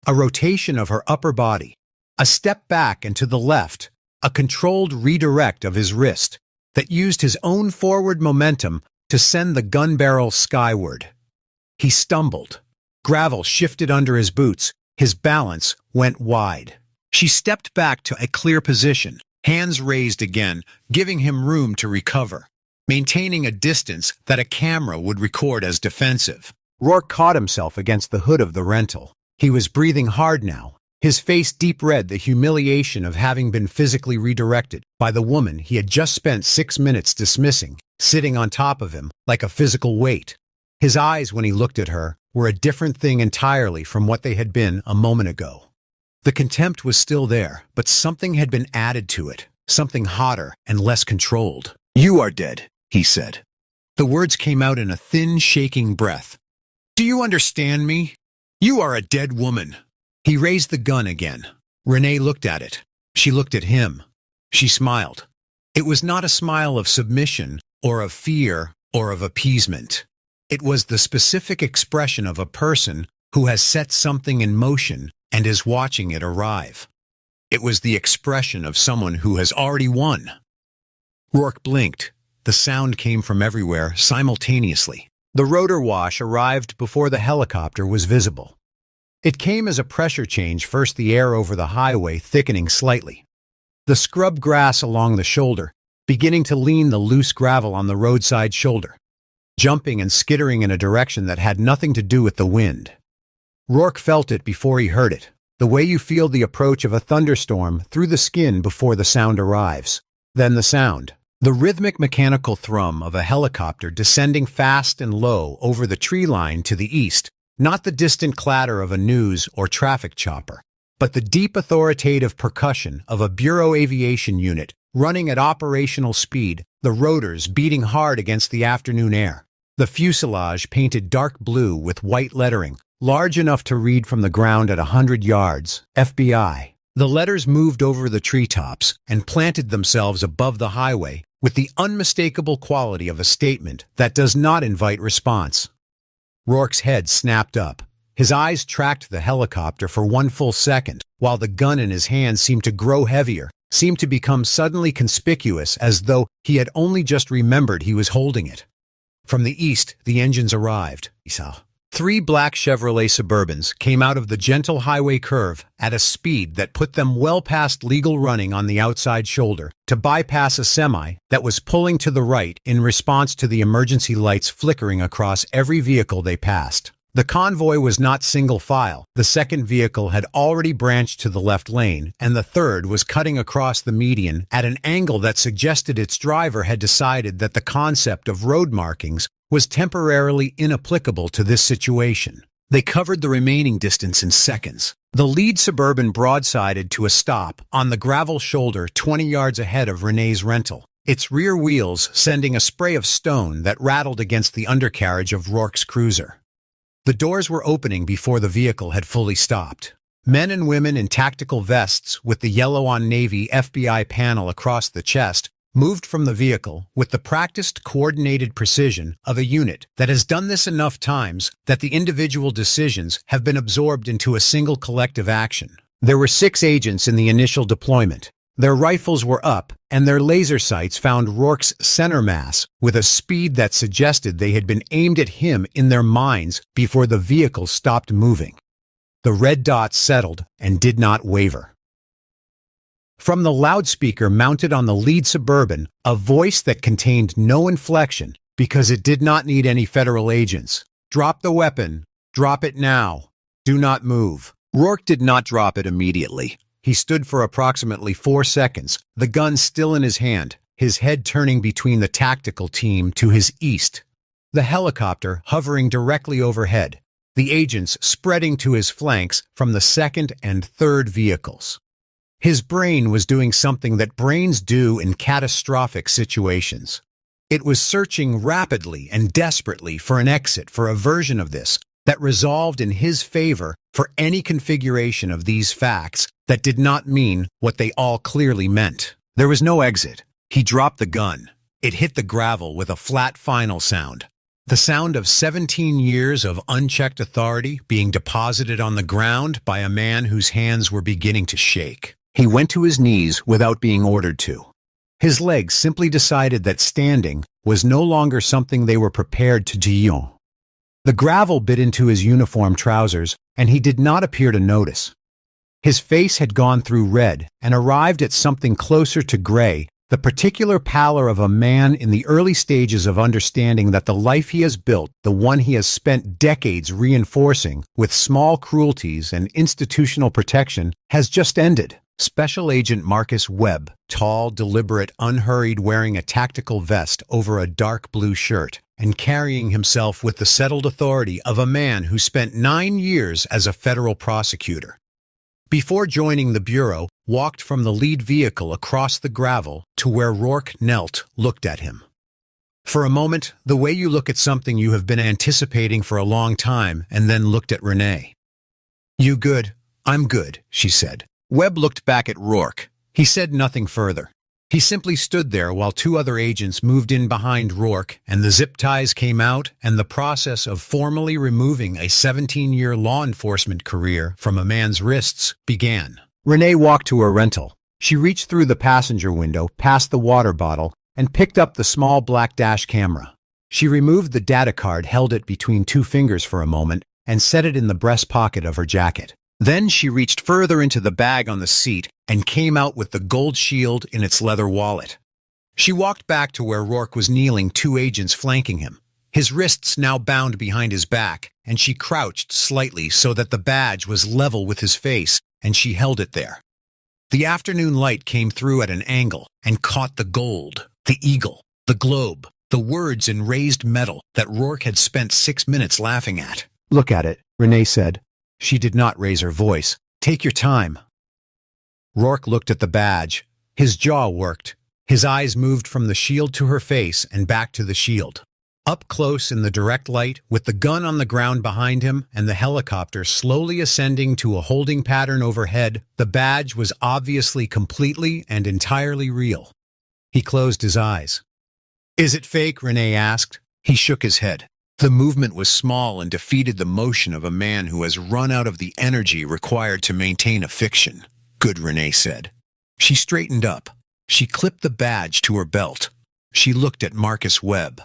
A rotation of her upper body, a step back and to the left, a controlled redirect of his wrist that used his own forward momentum to send the gun barrel skyward. He stumbled. Gravel shifted under his boots. His balance went wide. She stepped back to a clear position, hands raised again, giving him room to recover, maintaining a distance that a camera would record as defensive. Rourke caught himself against the hood of the rental. He was breathing hard now, his face deep red, the humiliation of having been physically redirected by the woman he had just spent 6 minutes dismissing, sitting on top of him like a physical weight. His eyes, when he looked at her, were a different thing entirely from what they had been a moment ago. The contempt was still there, but something had been added to it, something hotter and less controlled. "You are dead," he said. The words came out in a thin, shaking breath. "Do you understand me? You are a dead woman." He raised the gun again. Renee looked at it. She looked at him. She smiled. It was not a smile of submission or of fear or of appeasement. It was the specific expression of a person who has set something in motion and is watching it arrive. It was the expression of someone who has already won. Rourke blinked. The sound came from everywhere simultaneously. The rotor wash arrived before the helicopter was visible. It came as a pressure change, first the air over the highway thickening slightly. The scrub grass along the shoulder, beginning to lean the loose gravel on the roadside shoulder, jumping and skittering in a direction that had nothing to do with the wind. Rourke felt it before he heard it, the way you feel the approach of a thunderstorm through the skin before the sound arrives. Then the sound. The rhythmic mechanical thrum of a helicopter descending fast and low over the tree line to the east, not the distant clatter of a news or traffic chopper, but the deep authoritative percussion of a Bureau aviation unit running at operational speed, the rotors beating hard against the afternoon air. The fuselage painted dark blue with white lettering, large enough to read from the ground at 100 yards, FBI. The letters moved over the treetops and planted themselves above the highway with the unmistakable quality of a statement that does not invite response. Rourke's head snapped up. His eyes tracked the helicopter for one full second, while the gun in his hand seemed to grow heavier, seemed to become suddenly conspicuous as though he had only just remembered he was holding it. From the east, the engines arrived. He saw 3 black Chevrolet Suburbans came out of the gentle highway curve at a speed that put them well past legal running on the outside shoulder to bypass a semi that was pulling to the right in response to the emergency lights flickering across every vehicle they passed. The convoy was not single file. The second vehicle had already branched to the left lane, and the third was cutting across the median at an angle that suggested its driver had decided that the concept of road markings was temporarily inapplicable to this situation. They covered the remaining distance in seconds. The lead Suburban broadsided to a stop on the gravel shoulder 20 yards ahead of Renee's rental, its rear wheels sending a spray of stone that rattled against the undercarriage of Rourke's cruiser. The doors were opening before the vehicle had fully stopped. Men and women in tactical vests with the yellow-on-navy FBI panel across the chest moved from the vehicle with the practiced, coordinated precision of a unit that has done this enough times that the individual decisions have been absorbed into a single collective action. There were 6 agents in the initial deployment. Their rifles were up, and their laser sights found Rourke's center mass with a speed that suggested they had been aimed at him in their minds before the vehicle stopped moving. The red dots settled and did not waver. From the loudspeaker mounted on the lead Suburban, a voice that contained no inflection because it did not need any federal agents. "Drop the weapon. Drop it now. Do not move." Rourke did not drop it immediately. He stood for approximately 4 seconds, the gun still in his hand, his head turning between the tactical team to his east, the helicopter hovering directly overhead, the agents spreading to his flanks from the second and third vehicles. His brain was doing something that brains do in catastrophic situations. It was searching rapidly and desperately for an exit for a version of this that resolved in his favor for any configuration of these facts that did not mean what they all clearly meant. There was no exit. He dropped the gun. It hit the gravel with a flat final sound. The sound of 17 years of unchecked authority being deposited on the ground by a man whose hands were beginning to shake. He went to his knees without being ordered to. His legs simply decided that standing was no longer something they were prepared to do. The gravel bit into his uniform trousers, and he did not appear to notice. His face had gone through red and arrived at something closer to gray, the particular pallor of a man in the early stages of understanding that the life he has built, the one he has spent decades reinforcing with small cruelties and institutional protection, has just ended. Special Agent Marcus Webb, tall, deliberate, unhurried, wearing a tactical vest over a dark blue shirt, and carrying himself with the settled authority of a man who spent 9 years as a federal prosecutor. Before joining the Bureau, walked from the lead vehicle across the gravel to where Rourke knelt, looked at him. For a moment, the way you look at something you have been anticipating for a long time, and then looked at Renee. "You good? I'm good," she said. Webb looked back at Rourke. He said nothing further. He simply stood there while two other agents moved in behind Rourke and the zip ties came out and the process of formally removing a 17-year law enforcement career from a man's wrists began. Renee walked to her rental. She reached through the passenger window, past the water bottle, and picked up the small black dash camera. She removed the data card, held it between two fingers for a moment, and set it in the breast pocket of her jacket. Then she reached further into the bag on the seat and came out with the gold shield in its leather wallet. She walked back to where Rourke was kneeling, two agents flanking him, his wrists now bound behind his back, and she crouched slightly so that the badge was level with his face, and she held it there. The afternoon light came through at an angle and caught the gold, the eagle, the globe, the words in raised metal that Rourke had spent 6 minutes laughing at. Look at it, Renee said. She did not raise her voice. Take your time. Rourke looked at the badge. His jaw worked. His eyes moved from the shield to her face and back to the shield. Up close in the direct light, with the gun on the ground behind him and the helicopter slowly ascending to a holding pattern overhead, the badge was obviously completely and entirely real. He closed his eyes. Is it fake? Renee asked. He shook his head. The movement was small and defeated the motion of a man who has run out of the energy required to maintain a fiction. Good, Renee said. She straightened up. She clipped the badge to her belt. She looked at Marcus Webb.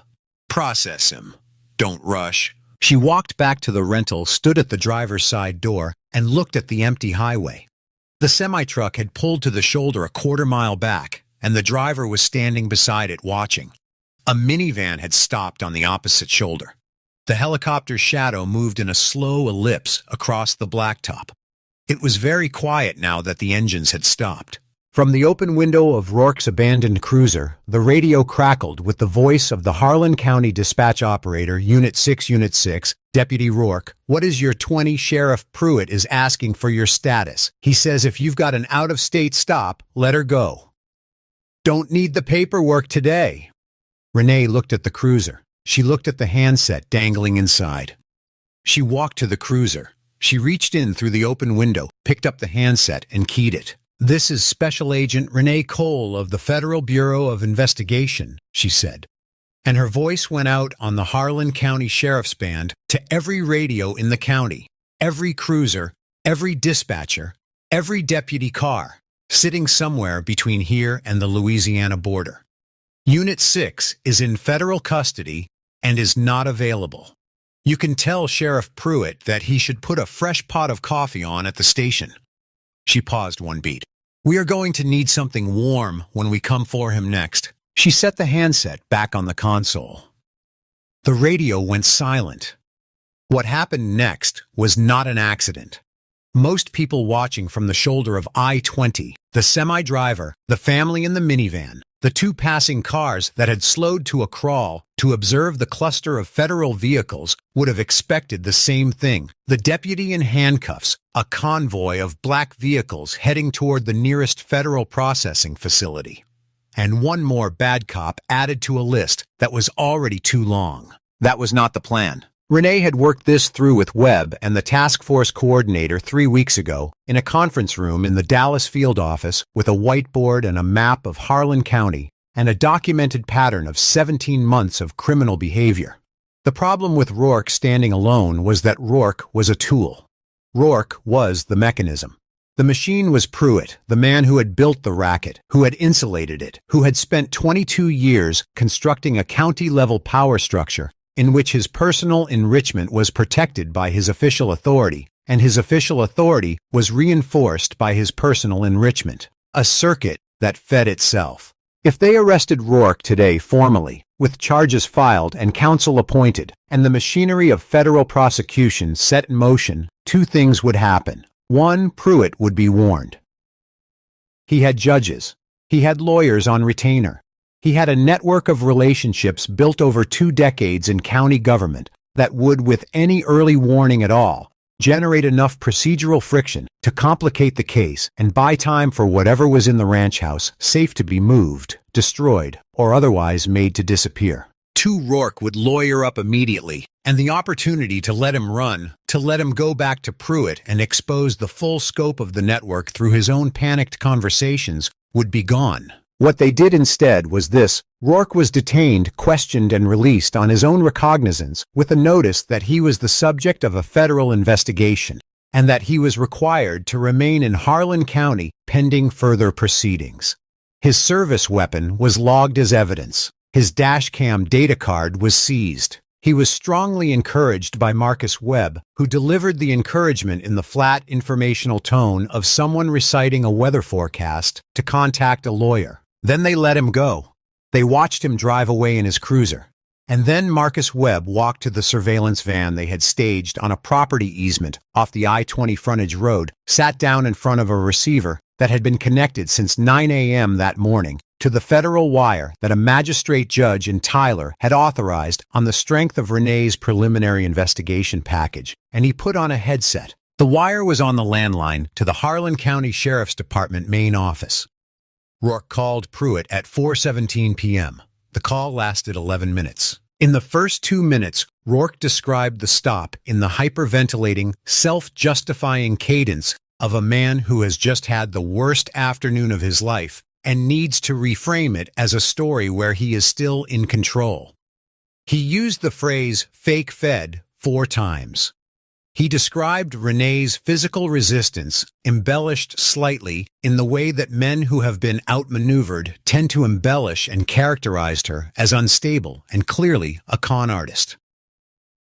Process him. Don't rush. She walked back to the rental, stood at the driver's side door, and looked at the empty highway. The semi-truck had pulled to the shoulder a quarter-mile back, and the driver was standing beside it watching. A minivan had stopped on the opposite shoulder. The helicopter's shadow moved in a slow ellipse across the blacktop. It was very quiet now that the engines had stopped. From the open window of Rourke's abandoned cruiser, the radio crackled with the voice of the Harlan County dispatch operator, Unit 6, Deputy Rourke. What is your 20? Sheriff Pruitt is asking for your status. He says if you've got an out-of-state stop, let her go. Don't need the paperwork today. Renee looked at the cruiser. She looked at the handset dangling inside. She walked to the cruiser. She reached in through the open window, picked up the handset, and keyed it. This is Special Agent Renee Cole of the Federal Bureau of Investigation, she said. And her voice went out on the Harlan County Sheriff's Band to every radio in the county, every cruiser, every dispatcher, every deputy car, sitting somewhere between here and the Louisiana border. Unit 6 is in federal custody and is not available. You can tell Sheriff Pruitt that he should put a fresh pot of coffee on at the station. She paused one beat. We are going to need something warm when we come for him next. She set the handset back on the console. The radio went silent. What happened next was not an accident. Most people watching from the shoulder of I-20, the semi-driver, the family in the minivan, the two passing cars that had slowed to a crawl to observe the cluster of federal vehicles would have expected the same thing. The deputy in handcuffs, a convoy of black vehicles heading toward the nearest federal processing facility. And one more bad cop added to a list that was already too long. That was not the plan. Renee had worked this through with Webb and the task force coordinator 3 weeks ago in a conference room in the Dallas field office with a whiteboard and a map of Harlan County and a documented pattern of 17 months of criminal behavior. The problem with Rourke standing alone was that Rourke was a tool. Rourke was the mechanism. The machine was Pruitt, the man who had built the racket, who had insulated it, who had spent 22 years constructing a county-level power structure in which his personal enrichment was protected by his official authority, and his official authority was reinforced by his personal enrichment, a circuit that fed itself. If they arrested Rourke today formally, with charges filed and counsel appointed, and the machinery of federal prosecution set in motion, two things would happen. One, Pruitt would be warned. He had judges. He had lawyers on retainer. He had a network of relationships built over 2 decades in county government that would, with any early warning at all, generate enough procedural friction to complicate the case and buy time for whatever was in the ranch house safe to be moved, destroyed, or otherwise made to disappear. 2, Rourke would lawyer up immediately, and the opportunity to let him run, to let him go back to Pruitt and expose the full scope of the network through his own panicked conversations would be gone. What they did instead was this: Rourke was detained, questioned, and released on his own recognizance with a notice that he was the subject of a federal investigation and that he was required to remain in Harlan County pending further proceedings. His service weapon was logged as evidence. His dashcam data card was seized. He was strongly encouraged by Marcus Webb, who delivered the encouragement in the flat, informational tone of someone reciting a weather forecast, to contact a lawyer. Then they let him go. They watched him drive away in his cruiser. And then Marcus Webb walked to the surveillance van they had staged on a property easement off the I-20 frontage road, sat down in front of a receiver that had been connected since 9 a.m. that morning to the federal wire that a magistrate judge in Tyler had authorized on the strength of Renee's preliminary investigation package, and he put on a headset. The wire was on the landline to the Harlan County Sheriff's Department main office. Rourke called Pruitt at 4:17 p.m. The call lasted 11 minutes. In the first 2 minutes, Rourke described the stop in the hyperventilating, self-justifying cadence of a man who has just had the worst afternoon of his life and needs to reframe it as a story where he is still in control. He used the phrase "fake fed" 4 times. He described Renee's physical resistance, embellished slightly in the way that men who have been outmaneuvered tend to embellish, and characterized her as unstable and clearly a con artist.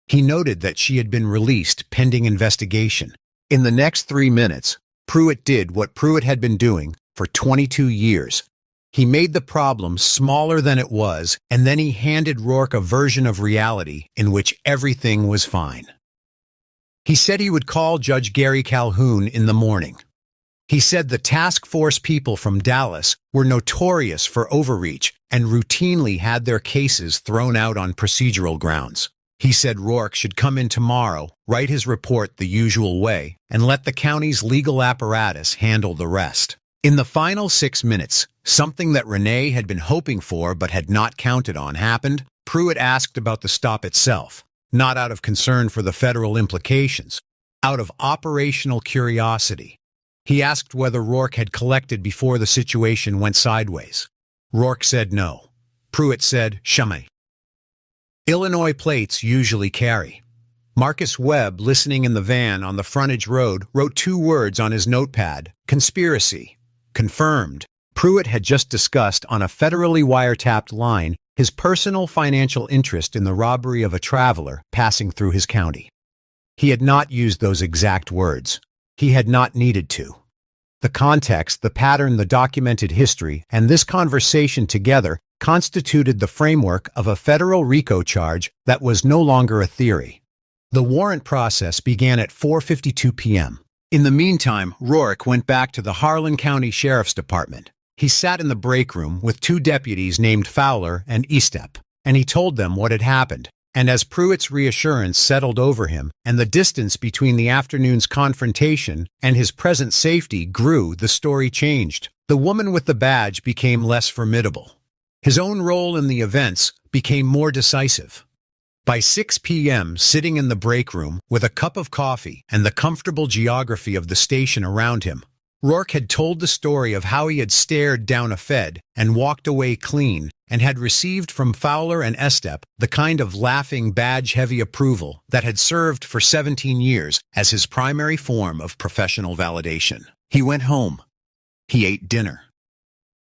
He noted that she had been released pending investigation. In the next 3 minutes, Pruitt did what Pruitt had been doing for 22 years. He made the problem smaller than it was, and then he handed Rourke a version of reality in which everything was fine. He said he would call Judge Gary Calhoun in the morning. He said the task force people from Dallas were notorious for overreach and routinely had their cases thrown out on procedural grounds. He said Rourke should come in tomorrow, write his report the usual way, and let the county's legal apparatus handle the rest. In the final 6 minutes, something that Renee had been hoping for but had not counted on happened. Pruitt asked about the stop itself, not out of concern for the federal implications, out of operational curiosity. He asked whether Rourke had collected before the situation went sideways. Rourke said no. Pruitt said, "Jamais." Illinois plates usually carry. Marcus Webb, listening in the van on the frontage road, wrote 2 words on his notepad: conspiracy. Confirmed. Pruitt had just discussed on a federally wiretapped line his personal financial interest in the robbery of a traveler passing through his county. He had not used those exact words. He had not needed to. The context, the pattern, the documented history, and this conversation together constituted the framework of a federal RICO charge that was no longer a theory. The warrant process began at 4:52 p.m. In the meantime, Rourke went back to the Harlan County Sheriff's Department. He sat in the break room with 2 deputies named Fowler and Estep, and he told them what had happened. And as Pruitt's reassurance settled over him and the distance between the afternoon's confrontation and his present safety grew, the story changed. The woman with the badge became less formidable. His own role in the events became more decisive. By 6 p.m., sitting in the break room with a cup of coffee and the comfortable geography of the station around him, Rourke had told the story of how he had stared down a Fed and walked away clean, and had received from Fowler and Estep the kind of laughing, badge-heavy approval that had served for 17 years as his primary form of professional validation. He went home. He ate dinner.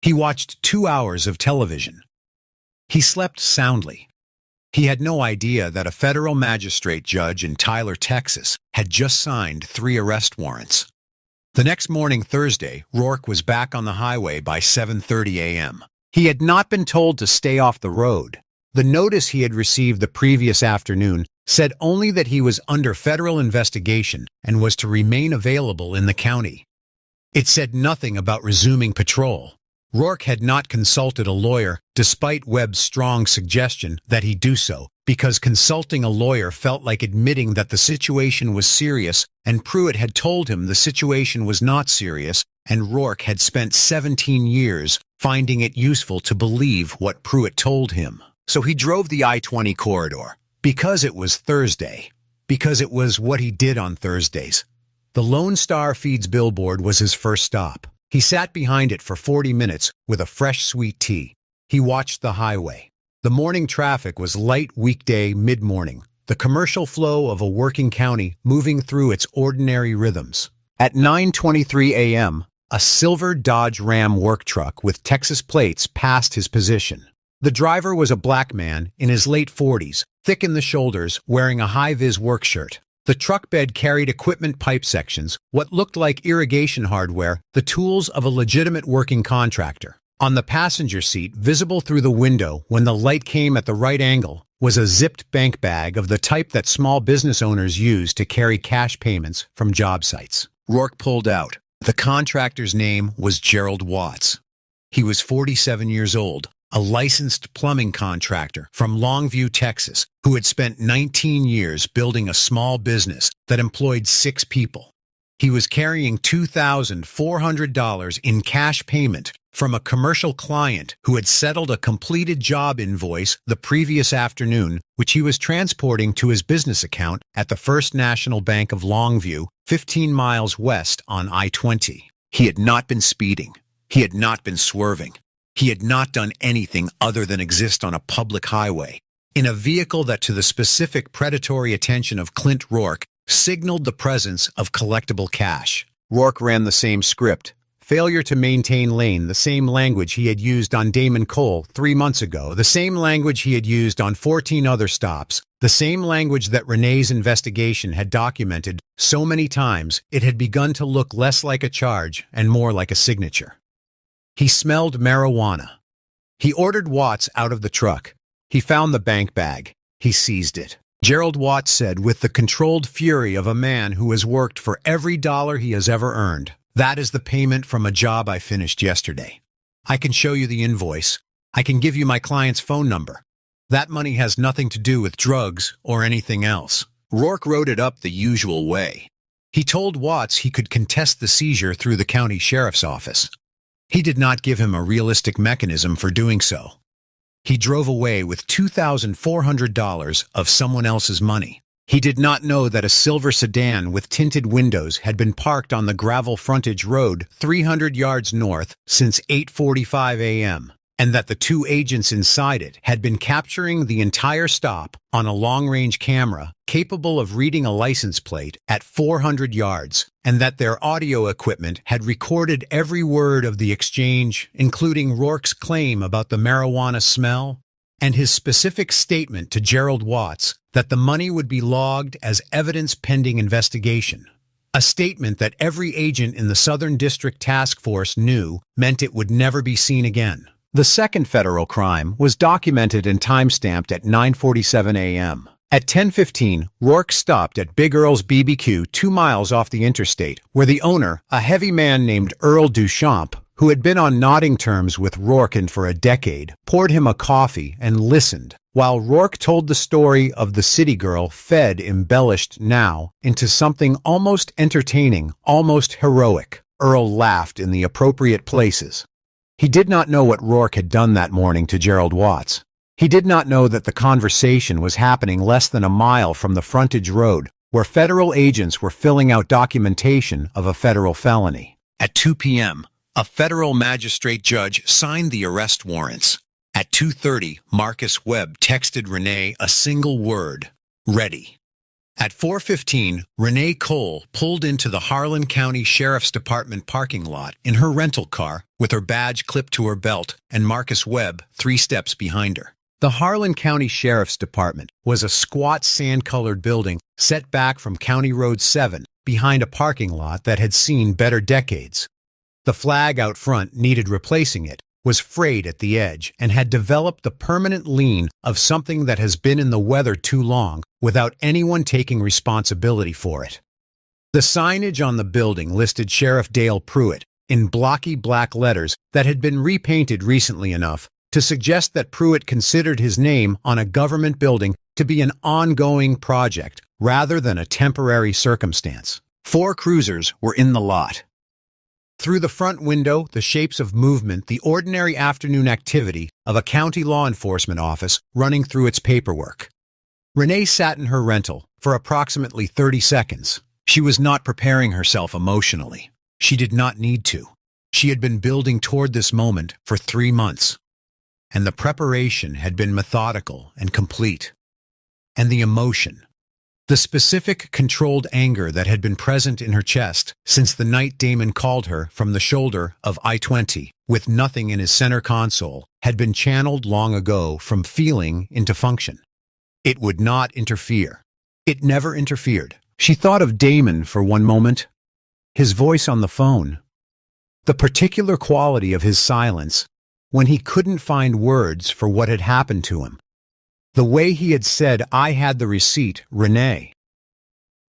He watched 2 hours of television. He slept soundly. He had no idea that a federal magistrate judge in Tyler, Texas, had just signed 3 arrest warrants. The next morning, Thursday, Rourke was back on the highway by 7:30 a.m. He had not been told to stay off the road. The notice he had received the previous afternoon said only that he was under federal investigation and was to remain available in the county. It said nothing about resuming patrol. Rourke had not consulted a lawyer, despite Webb's strong suggestion that he do so, because consulting a lawyer felt like admitting that the situation was serious, and Pruitt had told him the situation was not serious, and Rourke had spent 17 years finding it useful to believe what Pruitt told him. So he drove the I-20 corridor, because it was Thursday, because it was what he did on Thursdays. The Lone Star Feeds billboard was his first stop. He sat behind it for 40 minutes with a fresh sweet tea. He watched the highway. The morning traffic was light weekday mid-morning, the commercial flow of a working county moving through its ordinary rhythms. At 9:23 a.m., a silver Dodge Ram work truck with Texas plates passed his position. The driver was a black man in his late 40s, thick in the shoulders, wearing a high-vis work shirt. The truck bed carried equipment pipe sections, what looked like irrigation hardware, the tools of a legitimate working contractor. On the passenger seat, visible through the window when the light came at the right angle, was a zipped bank bag of the type that small business owners use to carry cash payments from job sites. Rourke pulled out. The contractor's name was Gerald Watts. He was 47 years old, a licensed plumbing contractor from Longview, Texas, who had spent 19 years building a small business that employed 6 people. He was carrying $2,400 in cash payment from a commercial client who had settled a completed job invoice the previous afternoon, which he was transporting to his business account at the First National Bank of Longview, 15 miles west on I-20. He had not been speeding. He had not been swerving. He had not done anything other than exist on a public highway, in a vehicle that, to the specific predatory attention of Clint Rourke, signaled the presence of collectible cash. Rourke ran the same script. Failure to maintain lane, the same language he had used on Damon Cole 3 months ago, the same language he had used on 14 other stops, the same language that Renee's investigation had documented so many times it had begun to look less like a charge and more like a signature. He smelled marijuana. He ordered Watts out of the truck. He found the bank bag. He seized it. Gerald Watts said with the controlled fury of a man who has worked for every dollar he has ever earned, "That is the payment from a job I finished yesterday. I can show you the invoice. I can give you my client's phone number. That money has nothing to do with drugs or anything else." Rourke wrote it up the usual way. He told Watts he could contest the seizure through the county sheriff's office. He did not give him a realistic mechanism for doing so. He drove away with $2,400 of someone else's money. He did not know that a silver sedan with tinted windows had been parked on the gravel frontage road 300 yards north since 8:45 a.m., and that the 2 agents inside it had been capturing the entire stop on a long-range camera capable of reading a license plate at 400 yards, and that their audio equipment had recorded every word of the exchange, including Rourke's claim about the marijuana smell and his specific statement to Gerald Watts that the money would be logged as evidence pending investigation. A statement that every agent in the Southern District Task Force knew meant it would never be seen again. The second federal crime was documented and time-stamped at 9:47 a.m. At 10:15, Rourke stopped at Big Earl's BBQ 2 miles off the interstate, where the owner, a heavy man named Earl Duchamp, who had been on nodding terms with Rourke for a decade, poured him a coffee and listened, while Rourke told the story of the city girl fed embellished now into something almost entertaining, almost heroic. Earl laughed in the appropriate places. He did not know what Rourke had done that morning to Gerald Watts. He did not know that the conversation was happening less than a mile from the frontage road, where federal agents were filling out documentation of a federal felony. At 2 p.m., a federal magistrate judge signed the arrest warrants. At 2:30, Marcus Webb texted Renee a single word: ready. At 4:15, Renee Cole pulled into the Harlan County Sheriff's Department parking lot in her rental car with her badge clipped to her belt and Marcus Webb 3 steps behind her. The Harlan County Sheriff's Department was a squat sand-colored building set back from County Road 7 behind a parking lot that had seen better decades. The flag out front needed replacing. It was frayed at the edge and had developed the permanent lean of something that has been in the weather too long without anyone taking responsibility for it. The signage on the building listed Sheriff Dale Pruitt in blocky black letters that had been repainted recently enough to suggest that Pruitt considered his name on a government building to be an ongoing project rather than a temporary circumstance. 4 cruisers were in the lot. Through the front window, the shapes of movement, the ordinary afternoon activity of a county law enforcement office running through its paperwork. Renee sat in her rental for approximately 30 seconds. She was not preparing herself emotionally. She did not need to. She had been building toward this moment for 3 months, and the preparation had been methodical and complete. And the emotion, the specific controlled anger that had been present in her chest since the night Damon called her from the shoulder of I-20 with nothing in his center console, had been channeled long ago from feeling into function. It would not interfere. It never interfered. She thought of Damon for one moment, his voice on the phone, the particular quality of his silence when he couldn't find words for what had happened to him. The way he had said, "I had the receipt, Renee."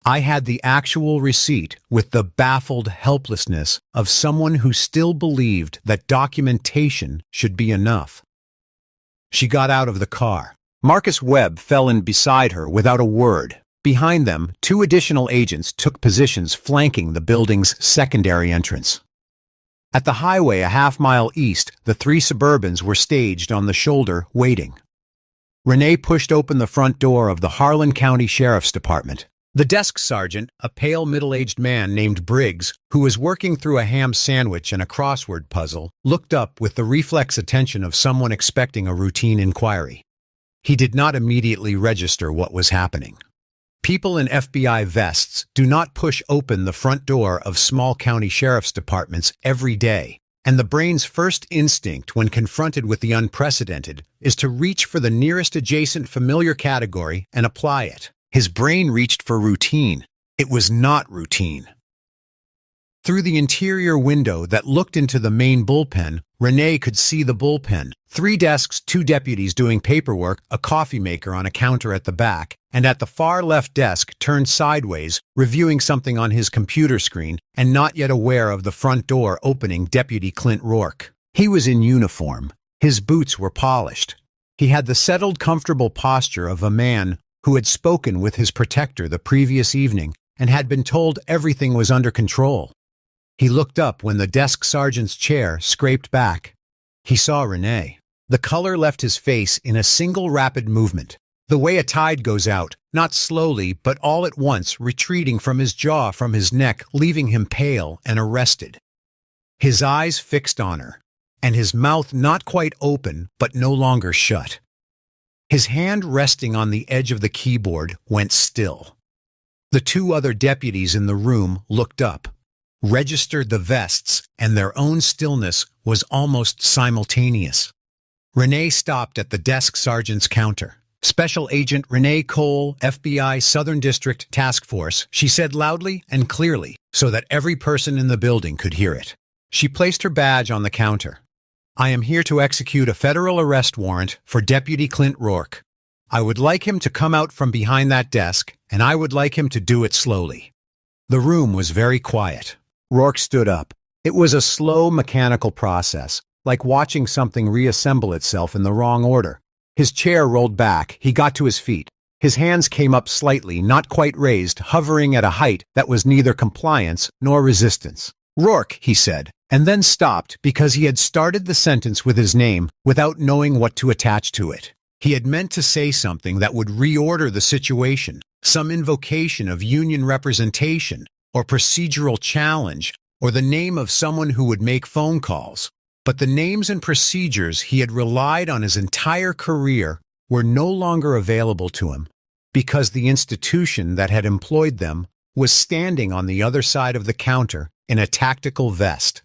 I had the actual receipt with the baffled helplessness of someone who still believed that documentation should be enough. She got out of the car. Marcus Webb fell in beside her without a word. Behind them, 2 additional agents took positions flanking the building's secondary entrance. At the highway a half-mile east, the 3 Suburbans were staged on the shoulder, waiting. Renee pushed open the front door of the Harlan County Sheriff's Department. The desk sergeant, a pale middle-aged man named Briggs, who was working through a ham sandwich and a crossword puzzle, looked up with the reflex attention of someone expecting a routine inquiry. He did not immediately register what was happening. People in FBI vests do not push open the front door of small county sheriff's departments every day, and the brain's first instinct when confronted with the unprecedented is to reach for the nearest adjacent familiar category and apply it. His brain reached for routine. It was not routine. Through the interior window that looked into the main bullpen, Renee could see the bullpen. 3 desks, 2 deputies doing paperwork, a coffee maker on a counter at the back, and at the far left desk, turned sideways, reviewing something on his computer screen, and not yet aware of the front door opening, Deputy Clint Rourke. He was in uniform. His boots were polished. He had the settled, comfortable posture of a man who had spoken with his protector the previous evening and had been told everything was under control. He looked up when the desk sergeant's chair scraped back. He saw Renee. The color left his face in a single rapid movement, the way a tide goes out, not slowly, but all at once, retreating from his jaw, from his neck, leaving him pale and arrested. His eyes fixed on her, and his mouth not quite open, but no longer shut. His hand resting on the edge of the keyboard went still. The 2 other deputies in the room looked up, registered the vests, and their own stillness was almost simultaneous. Renee stopped at the desk sergeant's counter. "Special Agent Renee Cole, FBI Southern District Task Force," she said loudly and clearly so that every person in the building could hear it. She placed her badge on the counter. "I am here to execute a federal arrest warrant for Deputy Clint Rourke. I would like him to come out from behind that desk, and I would like him to do it slowly." The room was very quiet. Rourke stood up. It was a slow, mechanical process, like watching something reassemble itself in the wrong order. His chair rolled back. He got to his feet. His hands came up slightly, not quite raised, hovering at a height that was neither compliance nor resistance. "Rourke," he said, and then stopped because he had started the sentence with his name without knowing what to attach to it. He had meant to say something that would reorder the situation, some invocation of union representation, or procedural challenge, or the name of someone who would make phone calls. But the names and procedures he had relied on his entire career were no longer available to him because the institution that had employed them was standing on the other side of the counter in a tactical vest.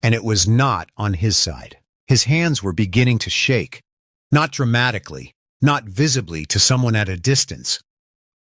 And it was not on his side. His hands were beginning to shake, not dramatically, not visibly to someone at a distance.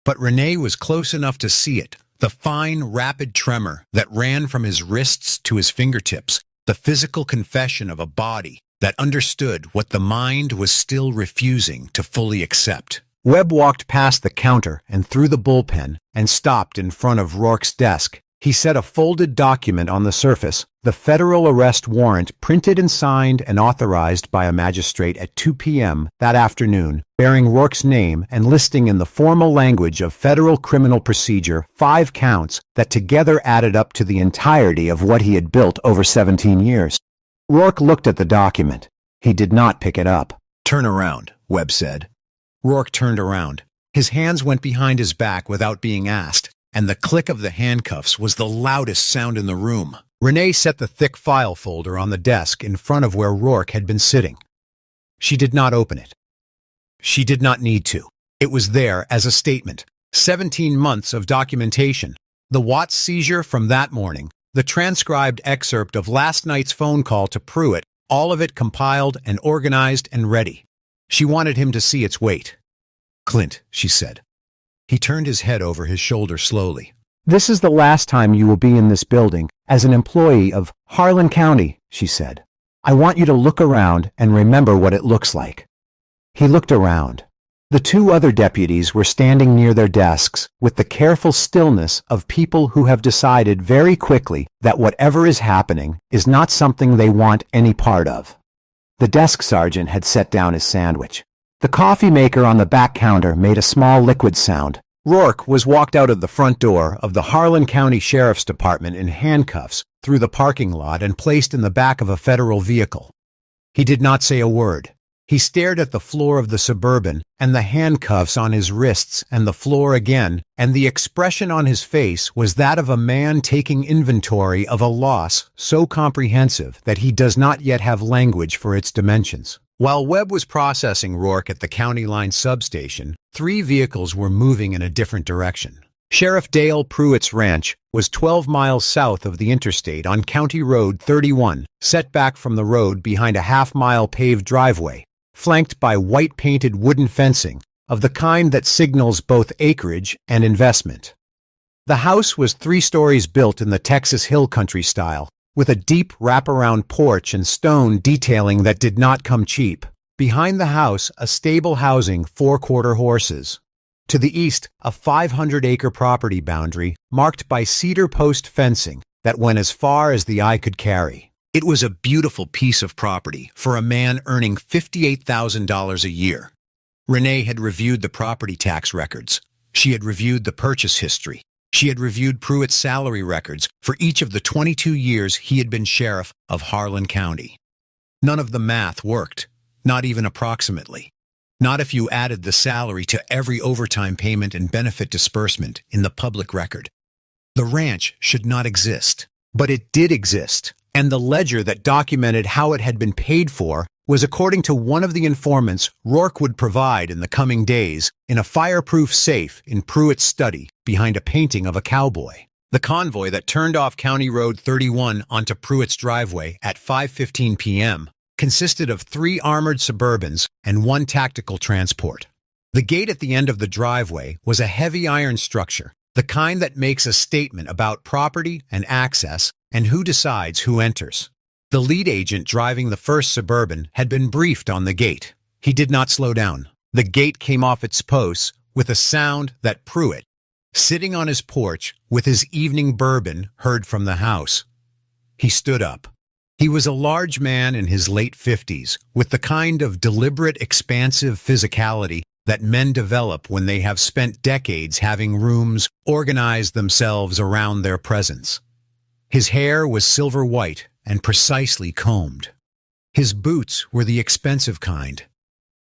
But Renee was close enough to see it, the fine, rapid tremor that ran from his wrists to his fingertips, the physical confession of a body that understood what the mind was still refusing to fully accept. Webb walked past the counter and through the bullpen and stopped in front of Rourke's desk. He set a folded document on the surface, the federal arrest warrant printed and signed and authorized by a magistrate at 2 p.m. that afternoon, bearing Rourke's name and listing in the formal language of federal criminal procedure 5 counts that together added up to the entirety of what he had built over 17 years. Rourke looked at the document. He did not pick it up. "Turn around," Webb said. Rourke turned around. His hands went behind his back without being asked, and the click of the handcuffs was the loudest sound in the room. Renee set the thick file folder on the desk in front of where Rourke had been sitting. She did not open it. She did not need to. It was there as a statement. 17 months of documentation. The Watts seizure from that morning, the transcribed excerpt of last night's phone call to Pruitt, all of it compiled and organized and ready. She wanted him to see its weight. "Clint," she said. He turned his head over his shoulder slowly. "This is the last time you will be in this building as an employee of Harlan County," she said. "I want you to look around and remember what it looks like." He looked around. The two other deputies were standing near their desks with the careful stillness of people who have decided very quickly that whatever is happening is not something they want any part of. The desk sergeant had set down his sandwich. The coffee maker on the back counter made a small liquid sound. Rourke was walked out of the front door of the Harlan County Sheriff's Department in handcuffs through the parking lot and placed in the back of a federal vehicle. He did not say a word. He stared at the floor of the Suburban and the handcuffs on his wrists and the floor again, and the expression on his face was that of a man taking inventory of a loss so comprehensive that he does not yet have language for its dimensions. While Webb was processing Rourke at the County Line substation, 3 vehicles were moving in a different direction. Sheriff Dale Pruitt's ranch was 12 miles south of the interstate on County Road 31, set back from the road behind a half-mile paved driveway, flanked by white-painted wooden fencing of the kind that signals both acreage and investment. The house was 3 stories built in the Texas Hill Country style, with a deep wraparound porch and stone detailing that did not come cheap. Behind the house, a stable housing 4-quarter horses. To the east, a 500-acre property boundary marked by cedar post fencing that went as far as the eye could carry. It was a beautiful piece of property for a man earning $58,000 a year. Renee had reviewed the property tax records. She had reviewed the purchase history. She had reviewed Pruitt's salary records for each of the 22 years he had been sheriff of Harlan County. None of the math worked, not even approximately. Not if you added the salary to every overtime payment and benefit disbursement in the public record. The ranch should not exist, but it did exist. And the ledger that documented how it had been paid for was, according to one of the informants Rourke would provide in the coming days, in a fireproof safe in Pruitt's study behind a painting of a cowboy. The convoy that turned off County Road 31 onto Pruitt's driveway at 5:15 p.m. consisted of 3 armored Suburbans and 1 tactical transport. The gate at the end of the driveway was a heavy iron structure, the kind that makes a statement about property and access and who decides who enters. The lead agent driving the first Suburban had been briefed on the gate. He did not slow down. The gate came off its posts with a sound that Pruitt, sitting on his porch with his evening bourbon, heard from the house. He stood up. He was a large man in his late 50s, with the kind of deliberate, expansive physicality that men develop when they have spent decades having rooms organize themselves around their presence. His hair was silver white and precisely combed. His boots were the expensive kind.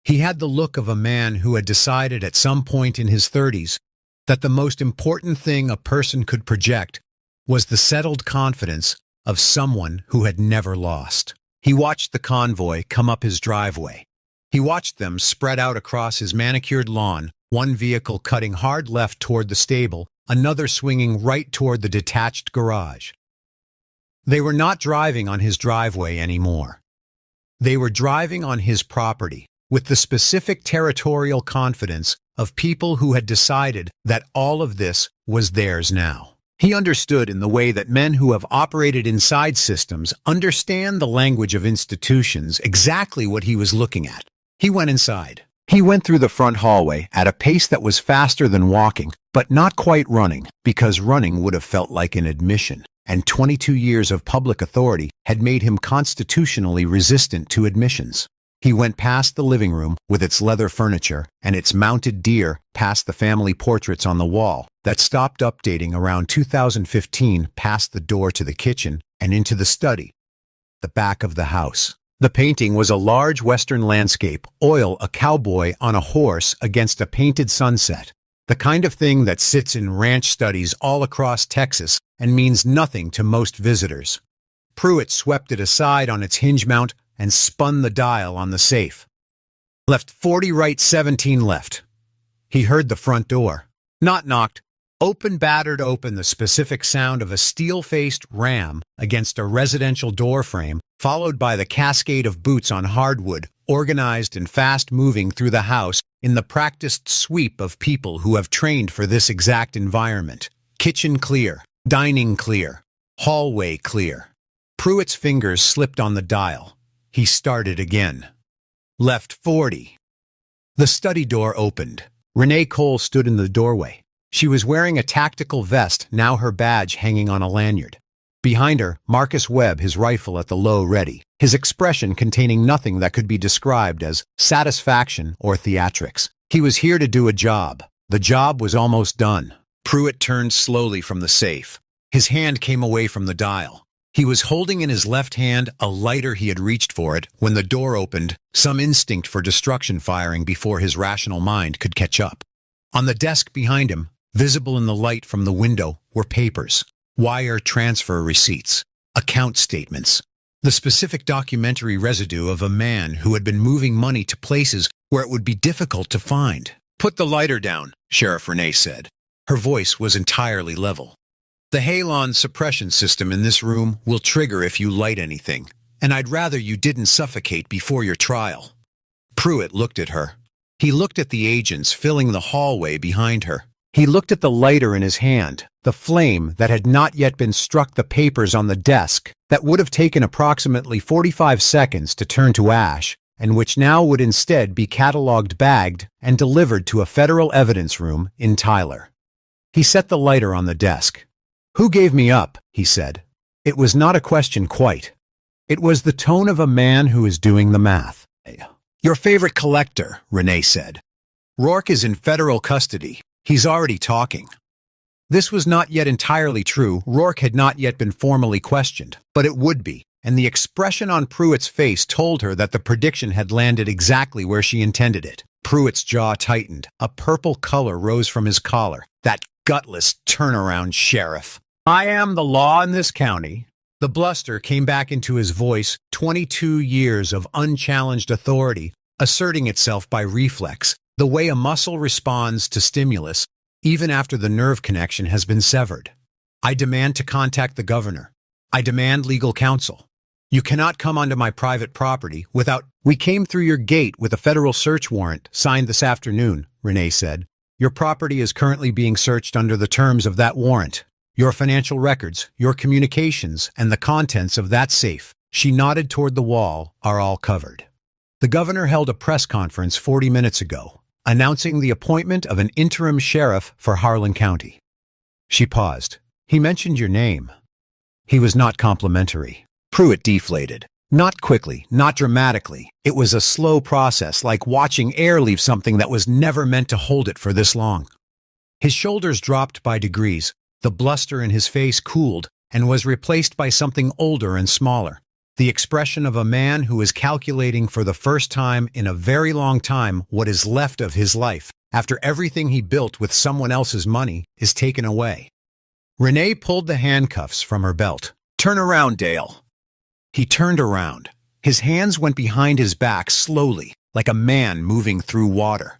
He had the look of a man who had decided at some point in his 30s that the most important thing a person could project was the settled confidence of someone who had never lost. He watched the convoy come up his driveway. He watched them spread out across his manicured lawn, one vehicle cutting hard left toward the stable, another swinging right toward the detached garage. They were not driving on his driveway anymore. They were driving on his property, with the specific territorial confidence of people who had decided that all of this was theirs now. He understood in the way that men who have operated inside systems understand the language of institutions exactly what he was looking at. He went inside. He went through the front hallway at a pace that was faster than walking, but not quite running, because running would have felt like an admission, and 22 years of public authority had made him constitutionally resistant to admissions. He went past the living room with its leather furniture and its mounted deer, past the family portraits on the wall that stopped updating around 2015, past the door to the kitchen and into the study, the back of the house. The painting was a large western landscape, oil a cowboy on a horse against a painted sunset. The kind of thing that sits in ranch studies all across Texas and means nothing to most visitors. Pruitt swept it aside on its hinge mount and spun the dial on the safe. Left 40 right, 17 left. He heard the front door. Not knocked. Open, battered open, the specific sound of a steel-faced ram against a residential doorframe, followed by the cascade of boots on hardwood, organized and fast-moving through the house in the practiced sweep of people who have trained for this exact environment. Kitchen clear, dining clear, hallway clear. Pruitt's fingers slipped on the dial. He started again. Left 40. The study door opened. Renee Cole stood in the doorway. She was wearing a tactical vest, now her badge hanging on a lanyard. Behind her, Marcus Webb, his rifle at the low ready, his expression containing nothing that could be described as satisfaction or theatrics. He was here to do a job. The job was almost done. Pruitt turned slowly from the safe. His hand came away from the dial. He was holding in his left hand a lighter. He had reached for it when the door opened, some instinct for destruction firing before his rational mind could catch up. On the desk behind him, visible in the light from the window, were papers, wire transfer receipts, account statements, the specific documentary residue of a man who had been moving money to places where it would be difficult to find. "Put the lighter down," Sheriff Renee said. Her voice was entirely level. "The halon suppression system in this room will trigger if you light anything, and I'd rather you didn't suffocate before your trial." Pruitt looked at her. He looked at the agents filling the hallway behind her. He looked at the lighter in his hand, the flame that had not yet been struck the papers on the desk, that would have taken approximately 45 seconds to turn to ash, and which now would instead be cataloged, bagged, and delivered to a federal evidence room in Tyler. He set the lighter on the desk. "Who gave me up?" he said. It was not a question quite. It was the tone of a man who is doing the math. "Your favorite collector," Renee said. "Rourke is in federal custody. He's already talking." This was not yet entirely true. Rourke had not yet been formally questioned, but it would be, and the expression on Pruitt's face told her that the prediction had landed exactly where she intended it. Pruitt's jaw tightened. A purple color rose from his collar. That gutless turnaround sheriff. "I am the law in this county." The bluster came back into his voice, 22 years of unchallenged authority, asserting itself by reflex, the way a muscle responds to stimulus, even after the nerve connection has been severed. "I demand to contact the governor. I demand legal counsel. You cannot come onto my private property without—" "We came through your gate with a federal search warrant signed this afternoon," Renee said. "Your property is currently being searched under the terms of that warrant. Your financial records, your communications, and the contents of that safe," she nodded toward the wall, "are all covered. The governor held a press conference 40 minutes ago, announcing the appointment of an interim sheriff for Harlan County." She paused. "He mentioned your name." He was not complimentary. Pruitt deflated. Not quickly, not dramatically. It was a slow process, like watching air leave something that was never meant to hold it for this long. His shoulders dropped by degrees. The bluster in his face cooled and was replaced by something older and smaller. The expression of a man who is calculating for the first time in a very long time what is left of his life after everything he built with someone else's money is taken away. Renee pulled the handcuffs from her belt. "Turn around, Dale." He turned around. His hands went behind his back slowly, like a man moving through water.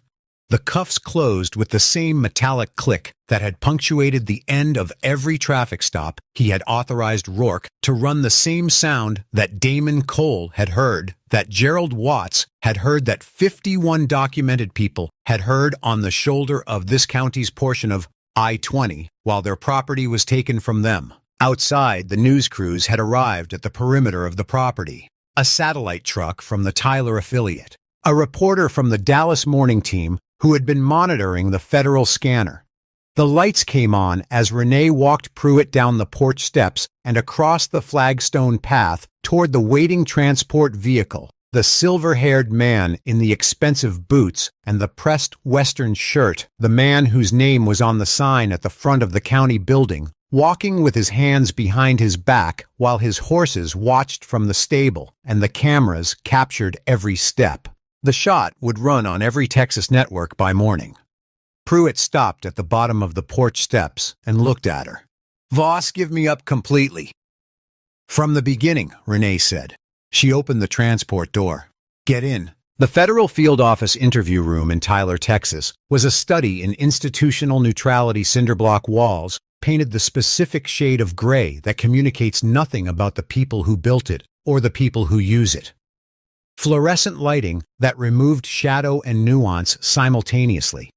The cuffs closed with the same metallic click that had punctuated the end of every traffic stop. He had authorized Rourke to run the same sound that Damon Cole had heard, that Gerald Watts had heard, that 51 documented people had heard on the shoulder of this county's portion of I-20 while their property was taken from them. Outside, the news crews had arrived at the perimeter of the property. A satellite truck from the Tyler affiliate. A reporter from the Dallas morning team who had been monitoring the federal scanner. The lights came on as Renee walked Pruitt down the porch steps and across the flagstone path toward the waiting transport vehicle. The silver-haired man in the expensive boots and the pressed western shirt, the man whose name was on the sign at the front of the county building, walking with his hands behind his back while his horses watched from the stable and the cameras captured every step. The shot would run on every Texas network by morning. Pruitt stopped at the bottom of the porch steps and looked at her. "Voss, give me up completely." "From the beginning," Renee said. She opened the transport door. "Get in." The Federal Field Office interview room in Tyler, Texas, was a study in institutional neutrality. Cinderblock walls painted the specific shade of gray that communicates nothing about the people who built it or the people who use it. Fluorescent lighting that removed shadow and nuance simultaneously.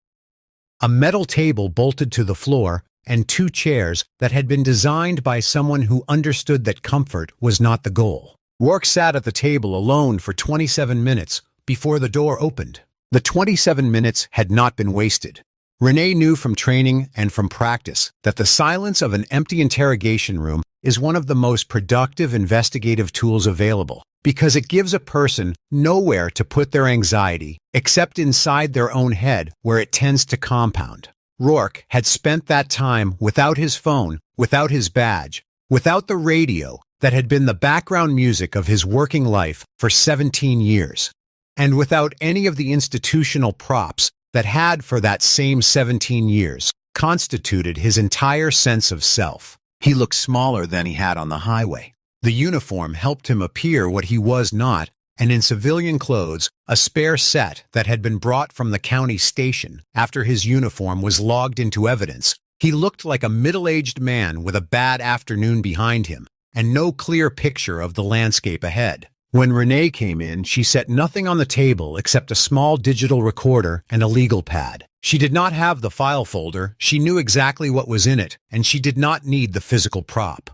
A metal table bolted to the floor and 2 chairs that had been designed by someone who understood that comfort was not the goal. Rourke sat at the table alone for 27 minutes before the door opened. The 27 minutes had not been wasted. Renee knew from training and from practice that the silence of an empty interrogation room is one of the most productive investigative tools available because it gives a person nowhere to put their anxiety except inside their own head where it tends to compound. Rourke had spent that time without his phone, without his badge, without the radio that had been the background music of his working life for 17 years. And without any of the institutional props that had, for that same 17 years, constituted his entire sense of self. He looked smaller than he had on the highway. The uniform helped him appear what he was not, and in civilian clothes, a spare set that had been brought from the county station after his uniform was logged into evidence, he looked like a middle-aged man with a bad afternoon behind him and no clear picture of the landscape ahead. When Renee came in, she set nothing on the table except a small digital recorder and a legal pad. She did not have the file folder, she knew exactly what was in it, and she did not need the physical prop.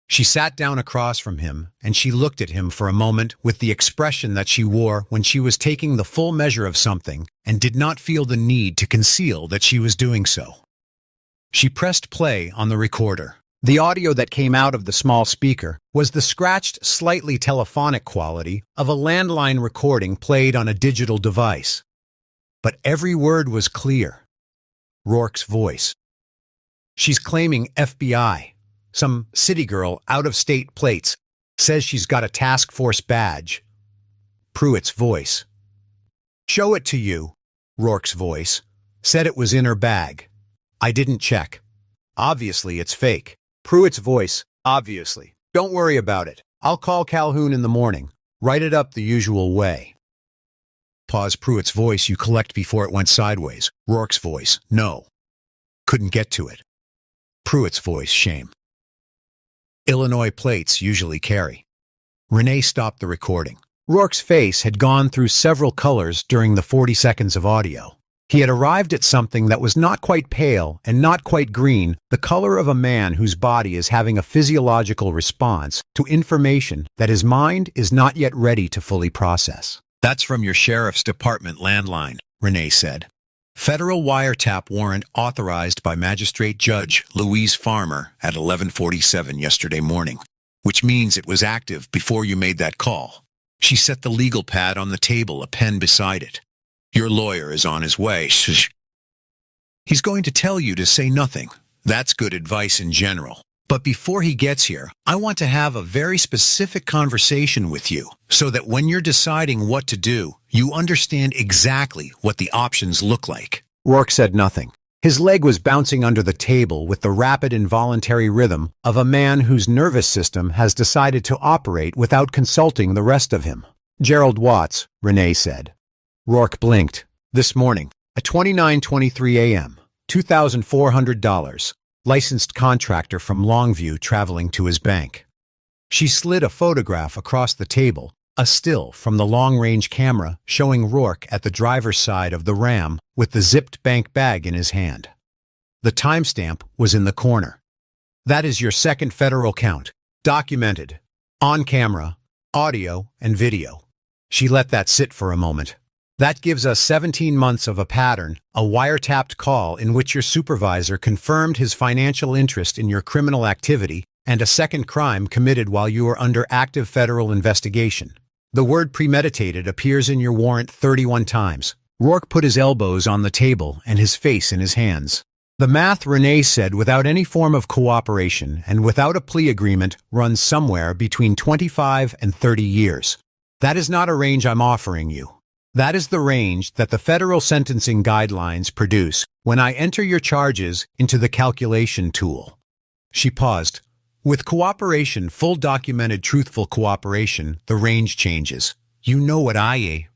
She sat down across from him, and she looked at him for a moment with the expression that she wore when she was taking the full measure of something and did not feel the need to conceal that she was doing so. She pressed play on the recorder. The audio that came out of the small speaker was the scratched, slightly telephonic quality of a landline recording played on a digital device. But every word was clear. Rourke's voice. "She's claiming FBI. Some city girl, out-of-state plates, says she's got a task force badge." Pruitt's voice. "Show it to you." Rourke's voice. "Said it was in her bag. I didn't check. Obviously it's fake." Pruitt's voice. "Obviously. Don't worry about it. I'll call Calhoun in the morning. Write it up the usual way." Pause. Pruitt's voice. "You collect before it went sideways." Rourke's voice. "No. Couldn't get to it." Pruitt's voice. "Shame. Illinois plates usually carry." Renee stopped the recording. Rourke's face had gone through several colors during the 40 seconds of audio. He had arrived at something that was not quite pale and not quite green, the color of a man whose body is having a physiological response to information that his mind is not yet ready to fully process. "That's from your sheriff's department landline," Renee said. "Federal wiretap warrant authorized by Magistrate Judge Louise Farmer at 11:47 yesterday morning, which means it was active before you made that call." She set the legal pad on the table, a pen beside it. "Your lawyer is on his way. Shh. He's going to tell you to say nothing. That's good advice in general. But before he gets here, I want to have a very specific conversation with you so that when you're deciding what to do, you understand exactly what the options look like." Rourke said nothing. His leg was bouncing under the table with the rapid involuntary rhythm of a man whose nervous system has decided to operate without consulting the rest of him. "Gerald Watts," Renee said. Rourke blinked. "This morning, at 29:23 a.m., $2,400, licensed contractor from Longview traveling to his bank." She slid a photograph across the table, a still from the long-range camera showing Rourke at the driver's side of the Ram with the zipped bank bag in his hand. The timestamp was in the corner. "That is your second federal count. Documented. On camera, audio, and video." She let that sit for a moment. "That gives us 17 months of a pattern, a wiretapped call in which your supervisor confirmed his financial interest in your criminal activity, and a second crime committed while you are under active federal investigation. The word premeditated appears in your warrant 31 times. Rourke put his elbows on the table and his face in his hands. "The math," Renee said, "without any form of cooperation and without a plea agreement, runs somewhere between 25 and 30 years. That is not a range I'm offering you. That is the range that the federal sentencing guidelines produce when I enter your charges into the calculation tool. She paused. With cooperation, full documented truthful cooperation, the range changes. You know what I...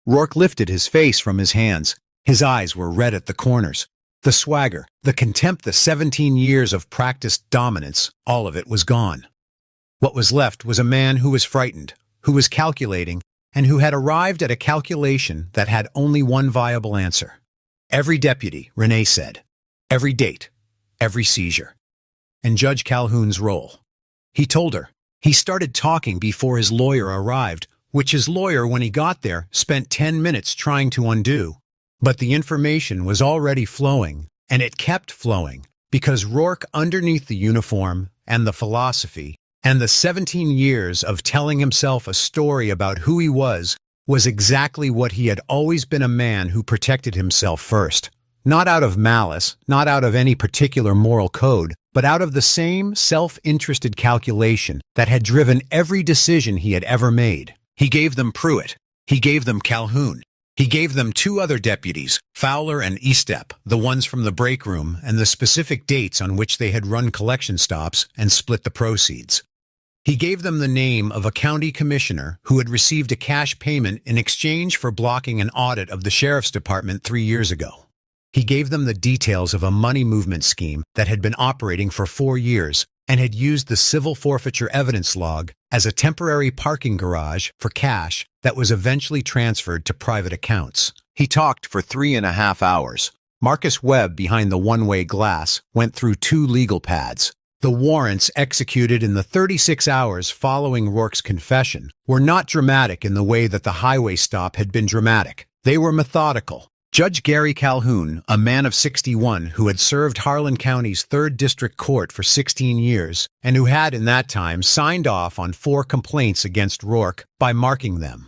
Rourke lifted his face from his hands. His eyes were red at the corners. The swagger, the contempt, the 17 years of practiced dominance, all of it was gone. What was left was a man who was frightened, who was calculating, and who had arrived at a calculation that had only one viable answer. Every deputy, Renee said. Every date. Every seizure. And Judge Calhoun's role. He told her. He started talking before his lawyer arrived, which his lawyer, when he got there, spent 10 minutes trying to undo. But the information was already flowing, and it kept flowing, because Rourke, underneath the uniform and the philosophy, and the 17 years of telling himself a story about who he was exactly what he had always been, a man who protected himself first. Not out of malice, not out of any particular moral code, but out of the same self-interested calculation that had driven every decision he had ever made. He gave them Pruitt. He gave them Calhoun. He gave them two other deputies, Fowler and Estep, the ones from the break room, and the specific dates on which they had run collection stops and split the proceeds. He gave them the name of a county commissioner who had received a cash payment in exchange for blocking an audit of the sheriff's department 3 years ago. He gave them the details of a money movement scheme that had been operating for 4 years and had used the civil forfeiture evidence log as a temporary parking garage for cash that was eventually transferred to private accounts. He talked for 3.5 hours. Marcus Webb, behind the one-way glass, went through 2 legal pads. The warrants executed in the 36 hours following Rourke's confession were not dramatic in the way that the highway stop had been dramatic. They were methodical. Judge Gary Calhoun, a man of 61 who had served Harlan County's 3rd District Court for 16 years and who had in that time signed off on 4 complaints against Rourke by marking them.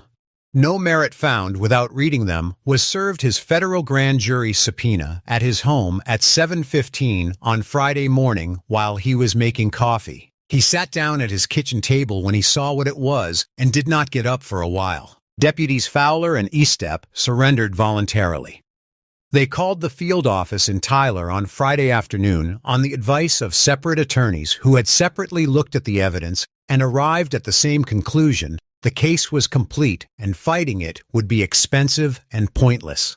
No merit found without reading them, was served his federal grand jury subpoena at his home at 7:15 on Friday morning while he was making coffee. He sat down at his kitchen table when he saw what it was and did not get up for a while. Deputies Fowler and Estep surrendered voluntarily. They called the field office in Tyler on Friday afternoon on the advice of separate attorneys who had separately looked at the evidence and arrived at the same conclusion: the case was complete and fighting it would be expensive and pointless.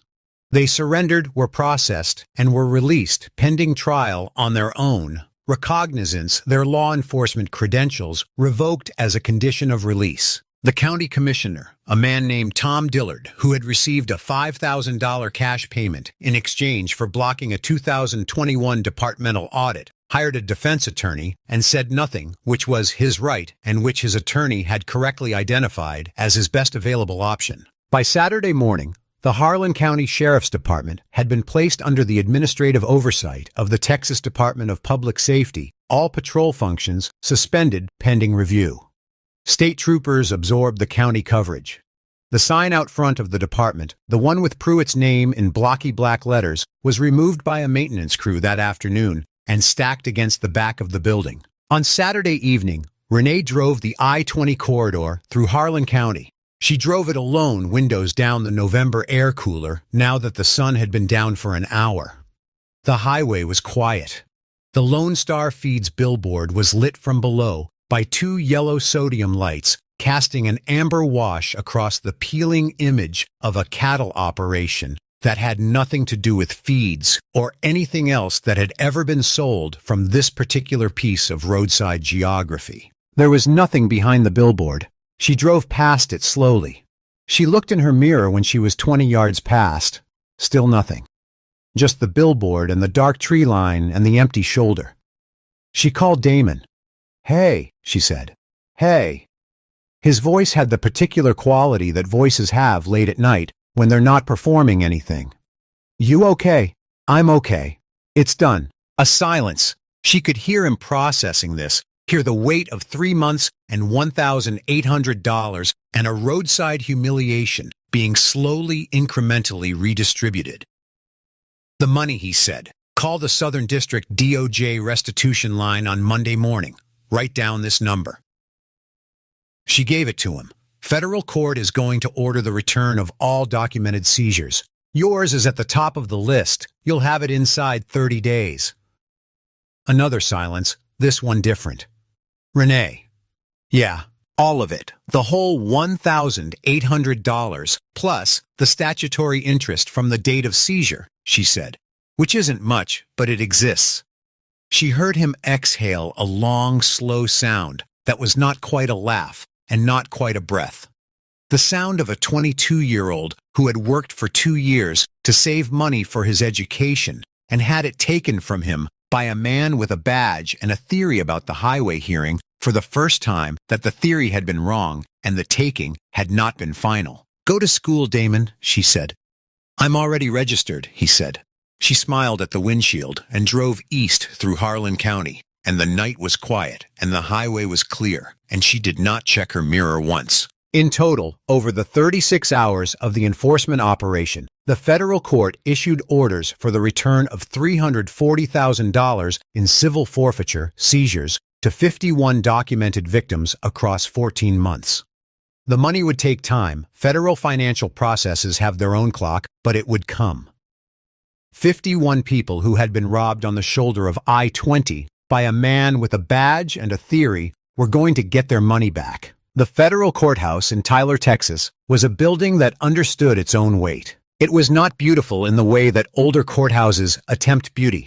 They surrendered, were processed, and were released pending trial on their own. Recognizance, their law enforcement credentials, revoked as a condition of release. The county commissioner, a man named Tom Dillard, who had received a $5,000 cash payment in exchange for blocking a 2021 departmental audit, hired a defense attorney and said nothing, which was his right and which his attorney had correctly identified as his best available option. By Saturday morning, the Harlan County Sheriff's Department had been placed under the administrative oversight of the Texas Department of Public Safety, all patrol functions suspended pending review. State troopers absorbed the county coverage. The sign out front of the department, the one with Pruitt's name in blocky black letters, was removed by a maintenance crew that afternoon and stacked against the back of the building. On Saturday evening, Renee drove the I-20 corridor through Harlan County. She drove it alone, windows down, the November air cooler, now that the sun had been down for an hour. The highway was quiet. The Lone Star Feeds billboard was lit from below by 2 yellow sodium lights, casting an amber wash across the peeling image of a cattle operation that had nothing to do with feeds or anything else that had ever been sold from this particular piece of roadside geography. There was nothing behind the billboard. She drove past it slowly. She looked in her mirror when she was 20 yards past. Still nothing. Just the billboard and the dark tree line and the empty shoulder. She called Damon. "Hey," she said. "Hey." His voice had the particular quality that voices have late at night when they're not performing anything. "You okay?" "I'm okay. It's done." A silence. She could hear him processing this, hear the weight of 3 months and $1,800 and a roadside humiliation being slowly, incrementally redistributed. "The money," he said. "Call the Southern District DOJ restitution line on Monday morning. Write down this number." She gave it to him. Federal court is going to order the return of all documented seizures. Yours is at the top of the list. You'll have it inside 30 days. Another silence, this one different. Renee. Yeah, all of it. The whole $1,800 plus the statutory interest from the date of seizure, she said, which isn't much, but it exists. She heard him exhale a long, slow sound that was not quite a laugh and not quite a breath. The sound of a 22-year-old who had worked for 2 years to save money for his education and had it taken from him by a man with a badge and a theory about the highway hearing for the first time that the theory had been wrong and the taking had not been final. Go to school, Damon, she said. I'm already registered, he said. She smiled at the windshield and drove east through Harlan County, and the night was quiet and the highway was clear, and she did not check her mirror once. In total, over the 36 hours of the enforcement operation, the federal court issued orders for the return of $340,000 in civil forfeiture seizures to 51 documented victims across 14 months. The money would take time. Federal financial processes have their own clock, but it would come. 51 people who had been robbed on the shoulder of I-20 by a man with a badge and a theory were going to get their money back. The federal courthouse in Tyler, Texas, was a building that understood its own weight. It was not beautiful in the way that older courthouses attempt beauty.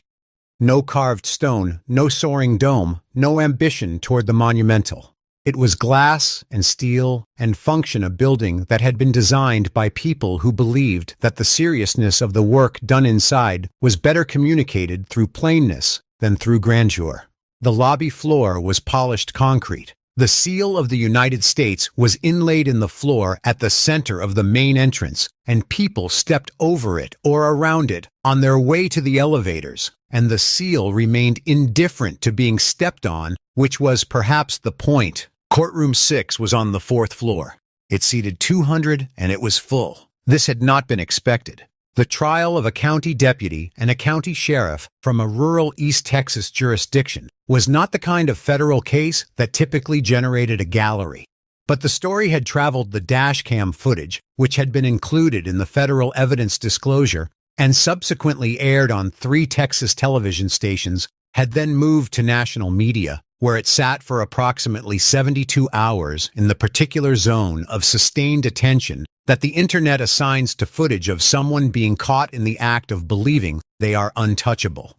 No carved stone, no soaring dome, no ambition toward the monumental. It was glass and steel and function a building that had been designed by people who believed that the seriousness of the work done inside was better communicated through plainness than through grandeur. The lobby floor was polished concrete. The seal of the United States was inlaid in the floor at the center of the main entrance, and people stepped over it or around it on their way to the elevators, and the seal remained indifferent to being stepped on, which was perhaps the point. Courtroom 6 was on the 4th floor. It seated 200, and it was full. This had not been expected. The trial of a county deputy and a county sheriff from a rural East Texas jurisdiction was not the kind of federal case that typically generated a gallery. But the story had traveled the dash cam footage, which had been included in the federal evidence disclosure and subsequently aired on 3 Texas television stations, had then moved to national media, where it sat for approximately 72 hours in the particular zone of sustained attention that the internet assigns to footage of someone being caught in the act of believing they are untouchable.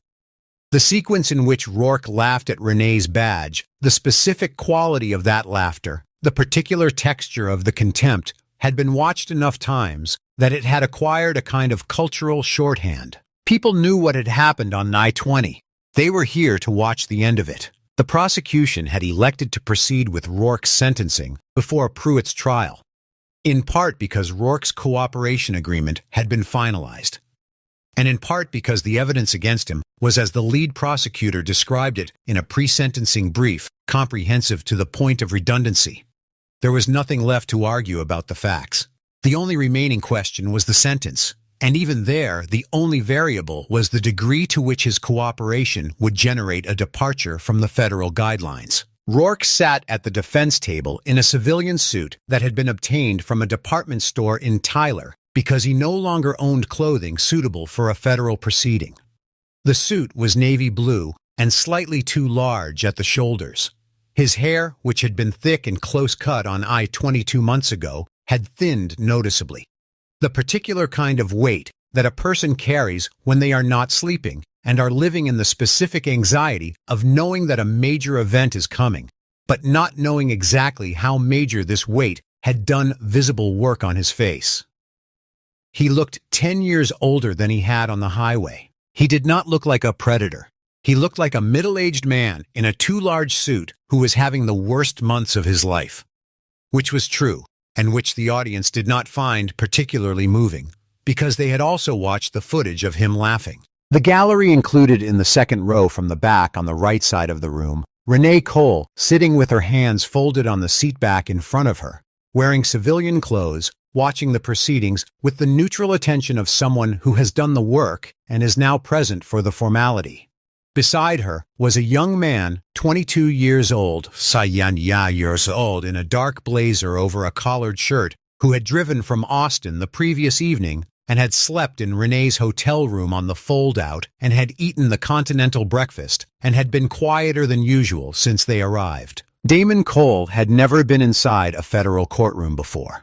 The sequence in which Rourke laughed at Renee's badge, the specific quality of that laughter, the particular texture of the contempt, had been watched enough times that it had acquired a kind of cultural shorthand. People knew what had happened on I-20. They were here to watch the end of it. The prosecution had elected to proceed with Rourke's sentencing before Pruitt's trial, in part because Rourke's cooperation agreement had been finalized, and in part because the evidence against him was as the lead prosecutor described it in a pre-sentencing brief, comprehensive to the point of redundancy. There was nothing left to argue about the facts. The only remaining question was the sentence, and even there, the only variable was the degree to which his cooperation would generate a departure from the federal guidelines. Rourke sat at the defense table in a civilian suit that had been obtained from a department store in Tyler because he no longer owned clothing suitable for a federal proceeding. The suit was navy blue and slightly too large at the shoulders. His hair, which had been thick and close cut on I-20 2 months ago, had thinned noticeably. The particular kind of weight that a person carries when they are not sleeping and are living in the specific anxiety of knowing that a major event is coming, but not knowing exactly how major this weight had done visible work on his face. He looked 10 years older than he had on the highway. He did not look like a predator. He looked like a middle-aged man in a too large suit who was having the worst months of his life, which was true, and which the audience did not find particularly moving, because they had also watched the footage of him laughing. The gallery included in the second row from the back on the right side of the room, Renee Cole sitting with her hands folded on the seat back in front of her, wearing civilian clothes, watching the proceedings with the neutral attention of someone who has done the work and is now present for the formality. Beside her was a young man, 22 years old, in a dark blazer over a collared shirt, who had driven from Austin the previous evening and had slept in Renee's hotel room on the fold-out and had eaten the continental breakfast and had been quieter than usual since they arrived. Damon Cole had never been inside a federal courtroom before.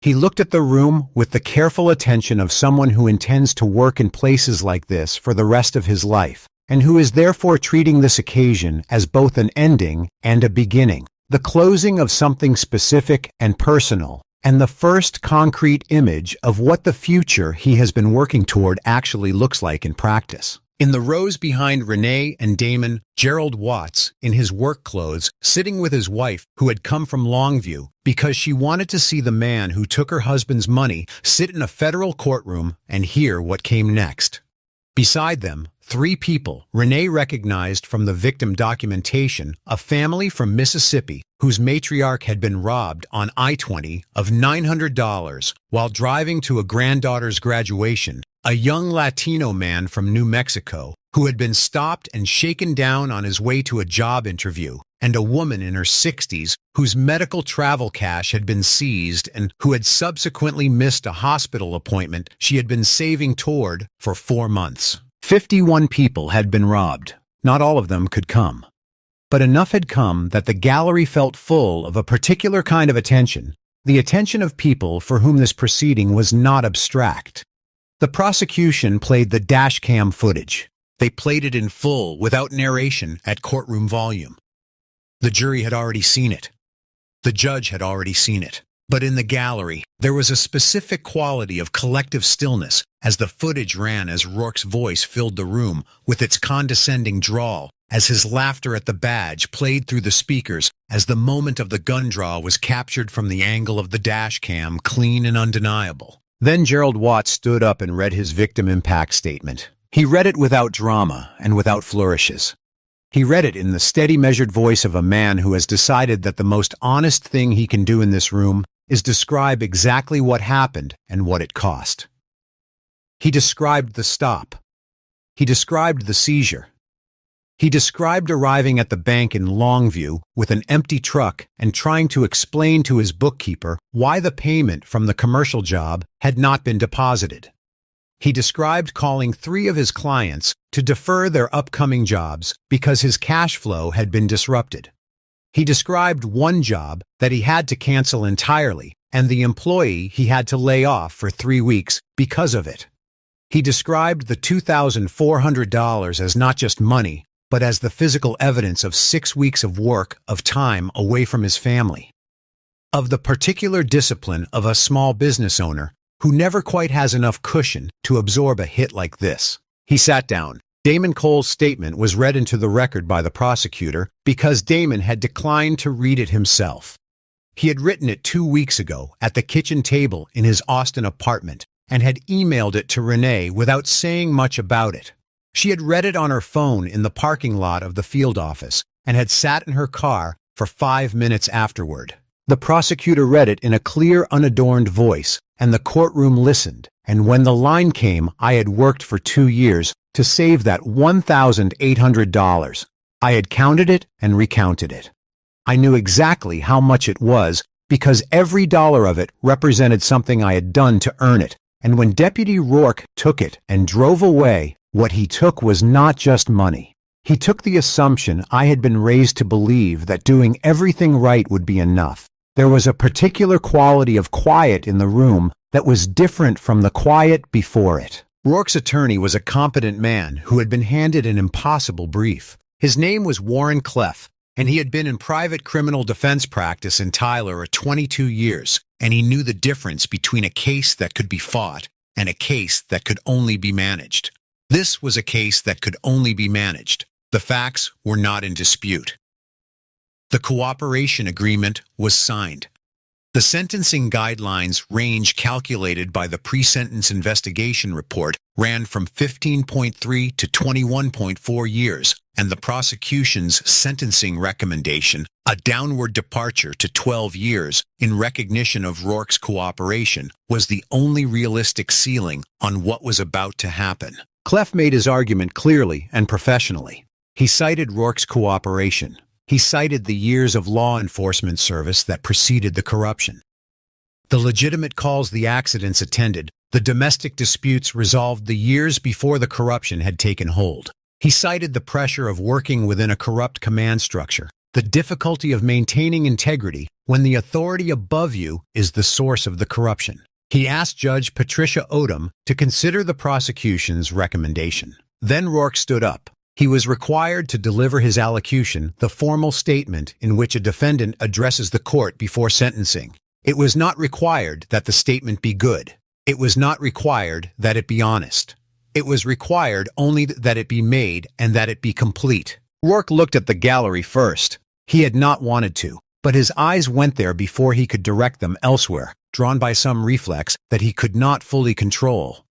He looked at the room with the careful attention of someone who intends to work in places like this for the rest of his life, and who is therefore treating this occasion as both an ending and a beginning, the closing of something specific and personal, and the first concrete image of what the future he has been working toward actually looks like in practice. In the rows behind Renee and Damon, Gerald Watts, in his work clothes, sitting with his wife, who had come from Longview, because she wanted to see the man who took her husband's money sit in a federal courtroom and hear what came next. Beside them, 3 people Renee recognized from the victim documentation, a family from Mississippi whose matriarch had been robbed on I-20 of $900 while driving to a granddaughter's graduation, a young Latino man from New Mexico who had been stopped and shaken down on his way to a job interview, and a woman in her 60s whose medical travel cash had been seized and who had subsequently missed a hospital appointment she had been saving toward for 4 months. 51 people had been robbed. Not all of them could come. But enough had come that the gallery felt full of a particular kind of attention, the attention of people for whom this proceeding was not abstract. The prosecution played the dash cam footage. They played it in full, without narration, at courtroom volume. The jury had already seen it. The judge had already seen it. But in the gallery, there was a specific quality of collective stillness as the footage ran, as Rourke's voice filled the room with its condescending drawl, as his laughter at the badge played through the speakers, as the moment of the gun draw was captured from the angle of the dash cam, clean and undeniable. Then Gerald Watts stood up and read his victim impact statement. He read it without drama and without flourishes. He read it in the steady, measured voice of a man who has decided that the most honest thing he can do in this room is describe exactly what happened and what it cost. He described the stop. He described the seizure. He described arriving at the bank in Longview with an empty truck and trying to explain to his bookkeeper why the payment from the commercial job had not been deposited. He described calling 3 of his clients to defer their upcoming jobs because his cash flow had been disrupted. He described one job that he had to cancel entirely and the employee he had to lay off for 3 weeks because of it. He described the $2,400 as not just money, but as the physical evidence of 6 weeks of work, of time away from his family. Of the particular discipline of a small business owner who never quite has enough cushion to absorb a hit like this. He sat down. Damon Cole's statement was read into the record by the prosecutor because Damon had declined to read it himself. He had written it 2 weeks ago at the kitchen table in his Austin apartment and had emailed it to Renee without saying much about it. She had read it on her phone in the parking lot of the field office and had sat in her car for 5 minutes afterward. The prosecutor read it in a clear, unadorned voice, and the courtroom listened, and when the line came, "I had worked for 2 years to save that $1,800. I had counted it and recounted it. I knew exactly how much it was because every dollar of it represented something I had done to earn it, and when Deputy Rourke took it and drove away, what he took was not just money. He took the assumption I had been raised to believe that doing everything right would be enough. There was a particular quality of quiet in the room that was different from the quiet before it." Rourke's attorney was a competent man who had been handed an impossible brief. His name was Warren Cleff, and he had been in private criminal defense practice in Tyler for 22 years, and he knew the difference between a case that could be fought and a case that could only be managed. This was a case that could only be managed. The facts were not in dispute. The cooperation agreement was signed. The sentencing guidelines range calculated by the pre-sentence investigation report ran from 15.3 to 21.4 years, and the prosecution's sentencing recommendation, a downward departure to 12 years in recognition of Rourke's cooperation, was the only realistic ceiling on what was about to happen. Cleff made his argument clearly and professionally. He cited Rourke's cooperation. He cited the years of law enforcement service that preceded the corruption. The legitimate calls the accidents attended, the domestic disputes resolved the years before the corruption had taken hold. He cited the pressure of working within a corrupt command structure, the difficulty of maintaining integrity when the authority above you is the source of the corruption. He asked Judge Patricia Odom to consider the prosecution's recommendation. Then Rourke stood up. He was required to deliver his allocution, the formal statement in which a defendant addresses the court before sentencing. It was not required that the statement be good. It was not required that it be honest. It was required only that it be made and that it be complete. Rourke looked at the gallery first. He had not wanted to, but his eyes went there before he could direct them elsewhere, drawn by some reflex that he could not fully control.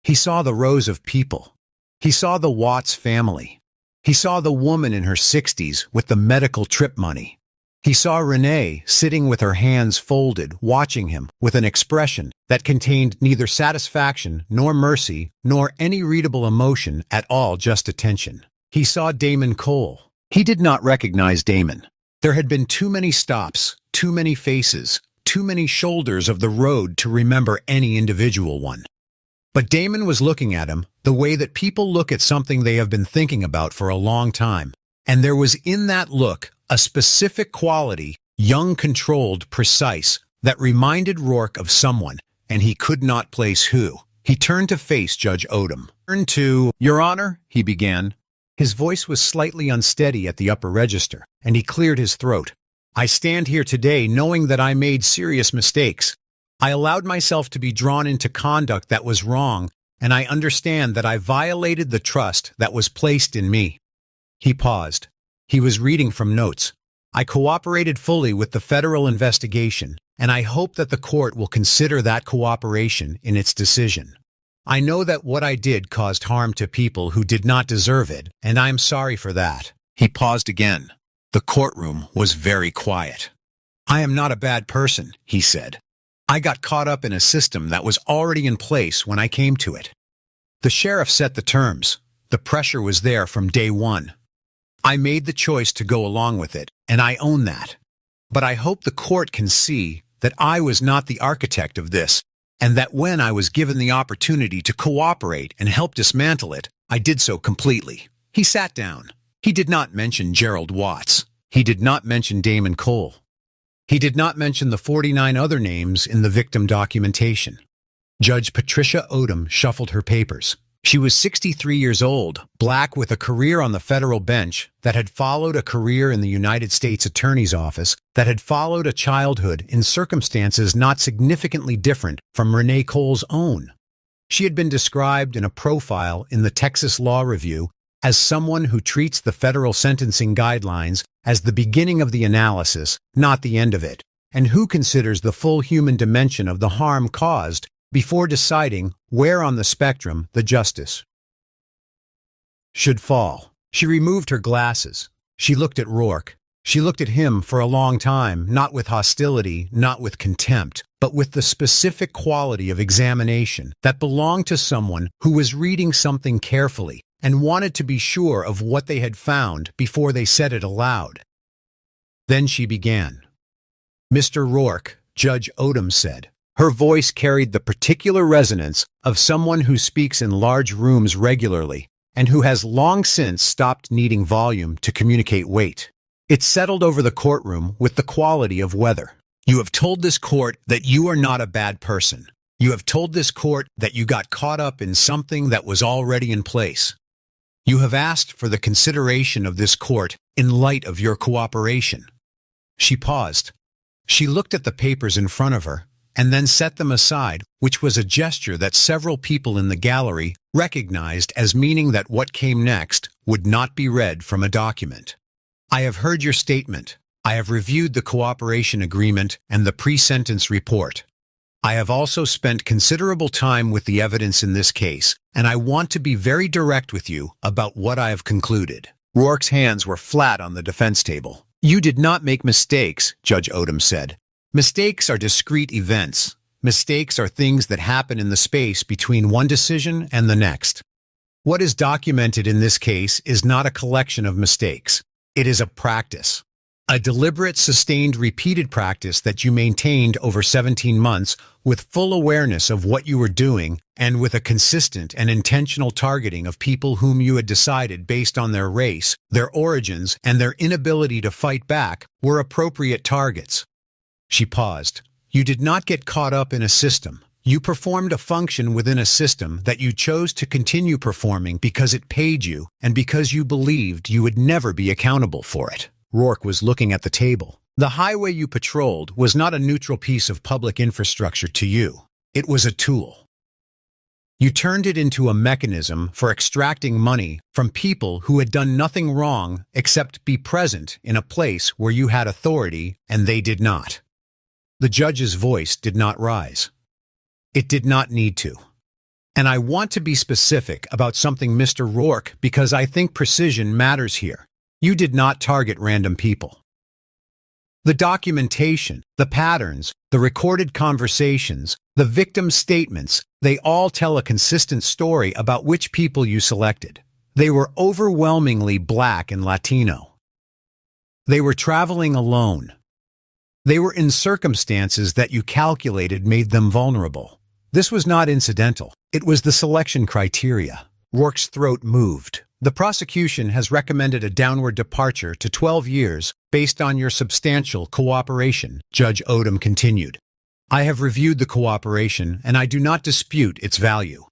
He saw the rows of people. He saw the Watts family. He saw the woman in her 60s with the medical trip money. He saw Renee sitting with her hands folded, watching him with an expression that contained neither satisfaction nor mercy nor any readable emotion at all, just attention. He saw Damon Cole. He did not recognize Damon. There had been too many stops, too many faces, too many shoulders of the road to remember any individual one. But Damon was looking at him the way that people look at something they have been thinking about for a long time. And there was in that look a specific quality, young, controlled, precise, that reminded Rourke of someone, and he could not place who. He turned to face Judge Odom. Your Honor, he began. His voice was slightly unsteady at the upper register, and he cleared his throat. I stand here today knowing that I made serious mistakes. I allowed myself to be drawn into conduct that was wrong, and I understand that I violated the trust that was placed in me. He paused. He was reading from notes. I cooperated fully with the federal investigation, and I hope that the court will consider that cooperation in its decision. I know that what I did caused harm to people who did not deserve it, and I am sorry for that. He paused again. The courtroom was very quiet. I am not a bad person, he said. I got caught up in a system that was already in place when I came to it. The sheriff set the terms. The pressure was there from day one. I made the choice to go along with it, and I own that. But I hope the court can see that I was not the architect of this, and that when I was given the opportunity to cooperate and help dismantle it, I did so completely. He sat down. He did not mention Gerald Watts. He did not mention Damon Cole. He did not mention the 49 other names in the victim documentation. Judge Patricia Odom shuffled her papers. She was 63 years old, black with a career on the federal bench that had followed a career in the United States Attorney's Office, that had followed a childhood in circumstances not significantly different from Renee Cole's own. She had been described in a profile in the Texas Law Review as someone who treats the federal sentencing guidelines as the beginning of the analysis, not the end of it, and who considers the full human dimension of the harm caused before deciding where on the spectrum the justice should fall. She removed her glasses. She looked at Rourke. She looked at him for a long time, not with hostility, not with contempt, but with the specific quality of examination that belonged to someone who was reading something carefully and wanted to be sure of what they had found before they said it aloud. Then she began. Mr. Rourke, Judge Odom said. Her voice carried the particular resonance of someone who speaks in large rooms regularly and who has long since stopped needing volume to communicate weight. It settled over the courtroom with the quality of weather. You have told this court that you are not a bad person. You have told this court that you got caught up in something that was already in place. You have asked for the consideration of this court in light of your cooperation. She paused. She looked at the papers in front of her and then set them aside, which was a gesture that several people in the gallery recognized as meaning that what came next would not be read from a document. I have heard your statement. I have reviewed the cooperation agreement and the pre-sentence report. I have also spent considerable time with the evidence in this case, and I want to be very direct with you about what I have concluded. Rourke's hands were flat on the defense table. You did not make mistakes, Judge Odom said. Mistakes are discrete events. Mistakes are things that happen in the space between one decision and the next. What is documented in this case is not a collection of mistakes. It is a practice. A deliberate, sustained, repeated practice that you maintained over 17 months with full awareness of what you were doing and with a consistent and intentional targeting of people whom you had decided based on their race, their origins, and their inability to fight back were appropriate targets. She paused. You did not get caught up in a system. You performed a function within a system that you chose to continue performing because it paid you and because you believed you would never be accountable for it. Rourke was looking at the table. The highway you patrolled was not a neutral piece of public infrastructure to you. It was a tool. You turned it into a mechanism for extracting money from people who had done nothing wrong except be present in a place where you had authority and they did not. The judge's voice did not rise. It did not need to. And I want to be specific about something, Mr. Rourke, because I think precision matters here. You did not target random people. The documentation, the patterns, the recorded conversations, the victim statements, they all tell a consistent story about which people you selected. They were overwhelmingly Black and Latino. They were traveling alone. They were in circumstances that you calculated made them vulnerable. This was not incidental. It was the selection criteria. Rourke's throat moved. The prosecution has recommended a downward departure to 12 years based on your substantial cooperation, Judge Odom continued. I have reviewed the cooperation and I do not dispute its value.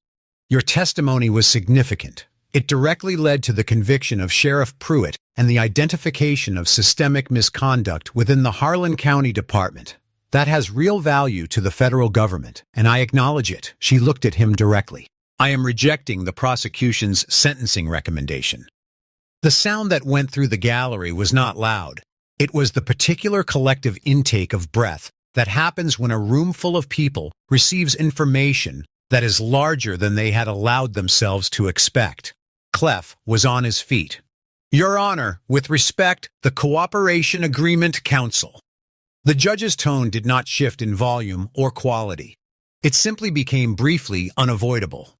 Your testimony was significant. It directly led to the conviction of Sheriff Pruitt and the identification of systemic misconduct within the Harlan County Department. That has real value to the federal government, and I acknowledge it. She looked at him directly. I am rejecting the prosecution's sentencing recommendation. The sound that went through the gallery was not loud. It was the particular collective intake of breath that happens when a room full of people receives information that is larger than they had allowed themselves to expect. Clef was on his feet. Your Honor, with respect, the Cooperation Agreement Counsel. The judge's tone did not shift in volume or quality. It simply became briefly unavoidable.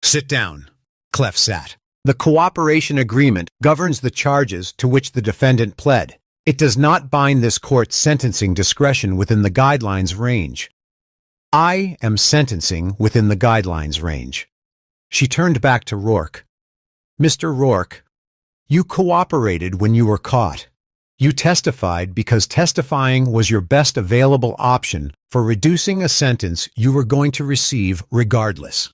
Sit down. Clef sat. The cooperation agreement governs the charges to which the defendant pled. It does not bind this court's sentencing discretion within the guidelines range. I am sentencing within the guidelines range. She turned back to Rourke. Mr. Rourke, you cooperated when you were caught. You testified because testifying was your best available option for reducing a sentence you were going to receive regardless.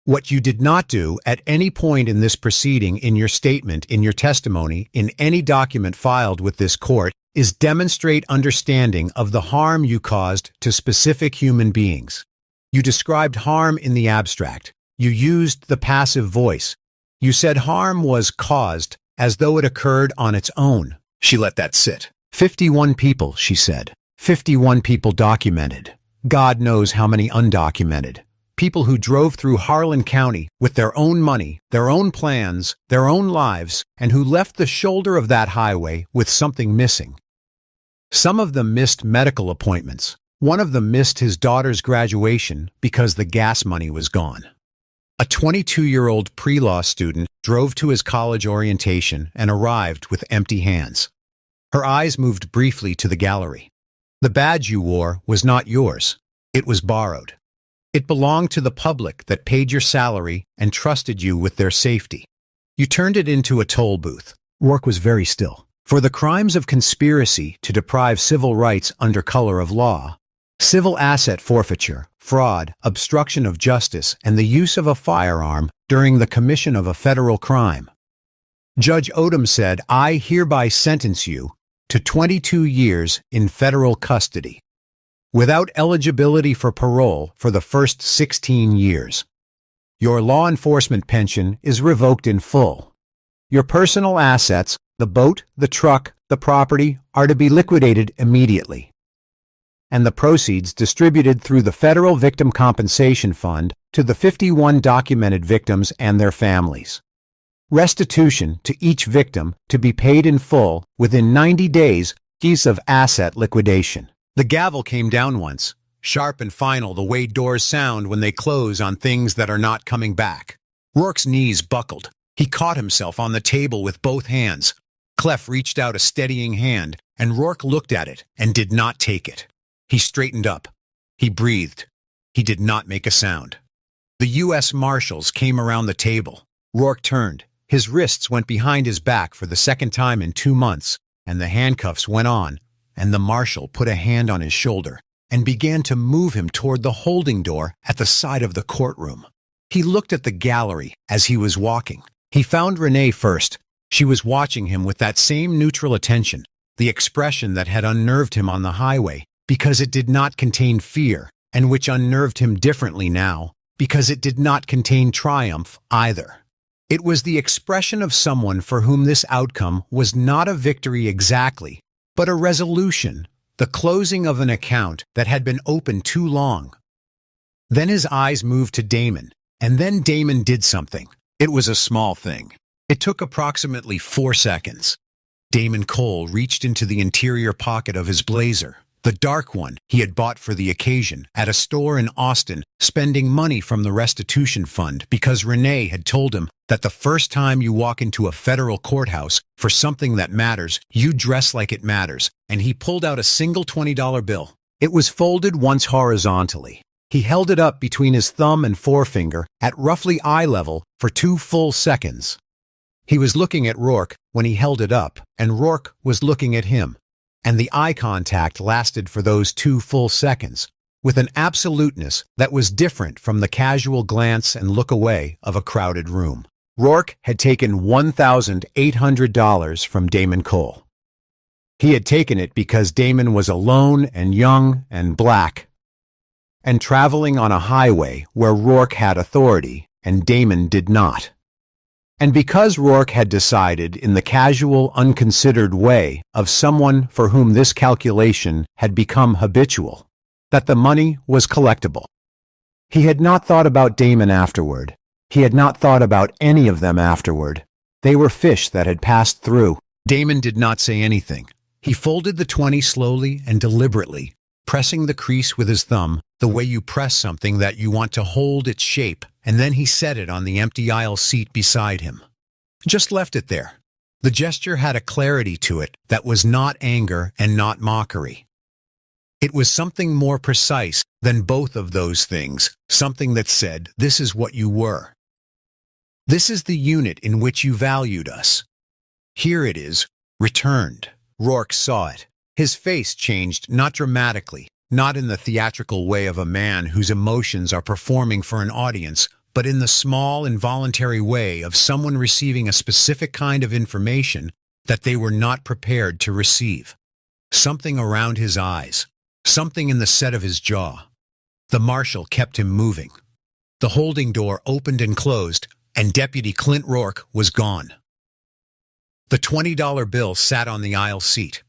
What you did not do at any point in this proceeding, in your statement, in your testimony, in any document filed with this court, is demonstrate understanding of the harm you caused to specific human beings. You described harm in the abstract. You used the passive voice. You said harm was caused as though it occurred on its own. She let that sit. 51 people, she said. 51 people documented. God knows how many undocumented. People who drove through Harlan County with their own money, their own plans, their own lives, and who left the shoulder of that highway with something missing. Some of them missed medical appointments. One of them missed his daughter's graduation because the gas money was gone. A 22-year-old pre-law student drove to his college orientation and arrived with empty hands. Her eyes moved briefly to the gallery. The badge you wore was not yours. It was borrowed. It belonged to the public that paid your salary and trusted you with their safety. You turned it into a toll booth. Rourke was very still. For the crimes of conspiracy to deprive civil rights under color of law, civil asset forfeiture, fraud, obstruction of justice, and the use of a firearm during the commission of a federal crime. Judge Odom said, I hereby sentence you to 22 years in federal custody, without eligibility for parole for the first 16 years. Your law enforcement pension is revoked in full. Your personal assets, the boat, the truck, the property, are to be liquidated immediately, and the proceeds distributed through the Federal Victim Compensation Fund to the 51 documented victims and their families. Restitution to each victim to be paid in full within 90 days of asset liquidation. The gavel came down once, sharp and final the way doors sound when they close on things that are not coming back. Rourke's knees buckled. He caught himself on the table with both hands. Clef reached out a steadying hand, and Rourke looked at it and did not take it. He straightened up. He breathed. He did not make a sound. The U.S. Marshals came around the table. Rourke turned. His wrists went behind his back for the second time in 2 months, and the handcuffs went on, and the marshal put a hand on his shoulder and began to move him toward the holding door at the side of the courtroom. He looked at the gallery as he was walking. He found Renee first. She was watching him with that same neutral attention, the expression that had unnerved him on the highway because it did not contain fear, and which unnerved him differently now because it did not contain triumph either. It was the expression of someone for whom this outcome was not a victory exactly, but a resolution, the closing of an account that had been open too long. Then his eyes moved to Damon, and then Damon did something. It was a small thing. It took approximately 4 seconds. Damon Cole reached into the interior pocket of his blazer, the dark one he had bought for the occasion at a store in Austin, spending money from the restitution fund because Renee had told him that the first time you walk into a federal courthouse for something that matters, you dress like it matters, and he pulled out a single $20 bill. It was folded once horizontally. He held it up between his thumb and forefinger at roughly eye level for 2 full seconds. He was looking at Rourke when he held it up, and Rourke was looking at him. And the eye contact lasted for those 2 full seconds, with an absoluteness that was different from the casual glance and look away of a crowded room. Rourke had taken $1,800 from Damon Cole. He had taken it because Damon was alone and young and black, and traveling on a highway where Rourke had authority and Damon did not. And because Rourke had decided in the casual, unconsidered way of someone for whom this calculation had become habitual, that the money was collectible. He had not thought about Damon afterward. He had not thought about any of them afterward. They were fish that had passed through. Damon did not say anything. He folded the 20 slowly and deliberately, pressing the crease with his thumb, the way you press something that you want to hold its shape, and then he set it on the empty aisle seat beside him. Just left it there. The gesture had a clarity to it that was not anger and not mockery. It was something more precise than both of those things, something that said, "This is what you were. This is the unit in which you valued us. Here it is, returned." Rourke saw it. His face changed, not dramatically, not in the theatrical way of a man whose emotions are performing for an audience, but in the small, involuntary way of someone receiving a specific kind of information that they were not prepared to receive. Something around his eyes, something in the set of his jaw. The marshal kept him moving. The holding door opened and closed, and Deputy Clint Rourke was gone. The $20 bill sat on the aisle seat.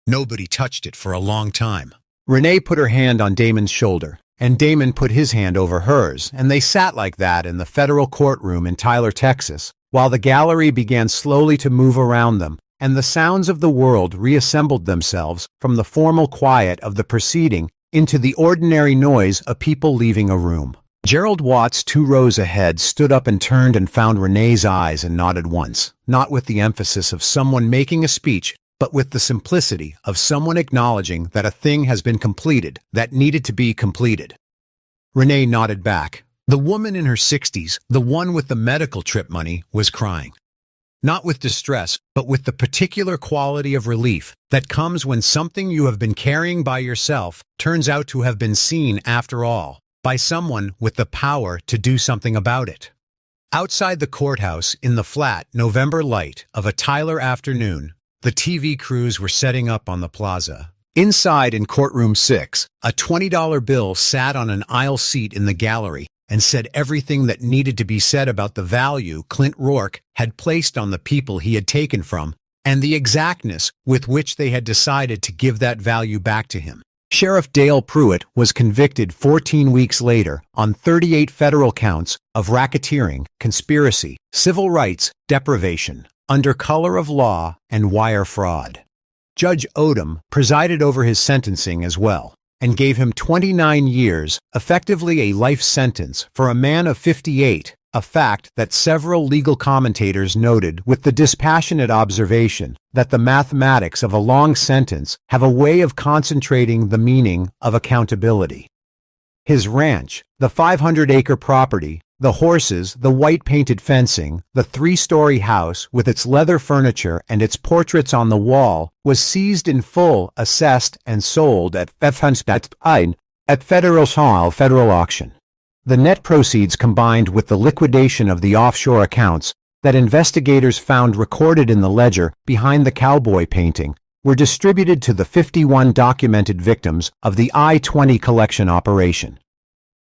Nobody touched it for a long time. Renee put her hand on Damon's shoulder, and Damon put his hand over hers, and they sat like that in the federal courtroom in Tyler, Texas, while the gallery began slowly to move around them, and the sounds of the world reassembled themselves from the formal quiet of the proceeding into the ordinary noise of people leaving a room. Gerald Watts, 2 rows ahead, stood up and turned and found Renee's eyes and nodded once, not with the emphasis of someone making a speech, but with the simplicity of someone acknowledging that a thing has been completed that needed to be completed. Renee nodded back. The woman in her 60s, the one with the medical trip money, was crying. Not with distress, but with the particular quality of relief that comes when something you have been carrying by yourself turns out to have been seen after all, by someone with the power to do something about it. Outside the courthouse, in the flat November light of a Tyler afternoon, the TV crews were setting up on the plaza. Inside in courtroom 6, a $20 bill sat on an aisle seat in the gallery and said everything that needed to be said about the value Clint Rourke had placed on the people he had taken from and the exactness with which they had decided to give that value back to him. Sheriff Dale Pruitt was convicted 14 weeks later on 38 federal counts of racketeering, conspiracy, civil rights deprivation, under color of law, and wire fraud. Judge Odom presided over his sentencing as well, and gave him 29 years, effectively a life sentence, for a man of 58 a fact that several legal commentators noted with the dispassionate observation that the mathematics of a long sentence have a way of concentrating the meaning of accountability. His ranch, the 500-acre property, the horses, the white-painted fencing, the 3-story house with its leather furniture and its portraits on the wall was seized in full, assessed, and sold at federal auction. The net proceeds combined with the liquidation of the offshore accounts that investigators found recorded in the ledger behind the cowboy painting were distributed to the 51 documented victims of the I-20 collection operation.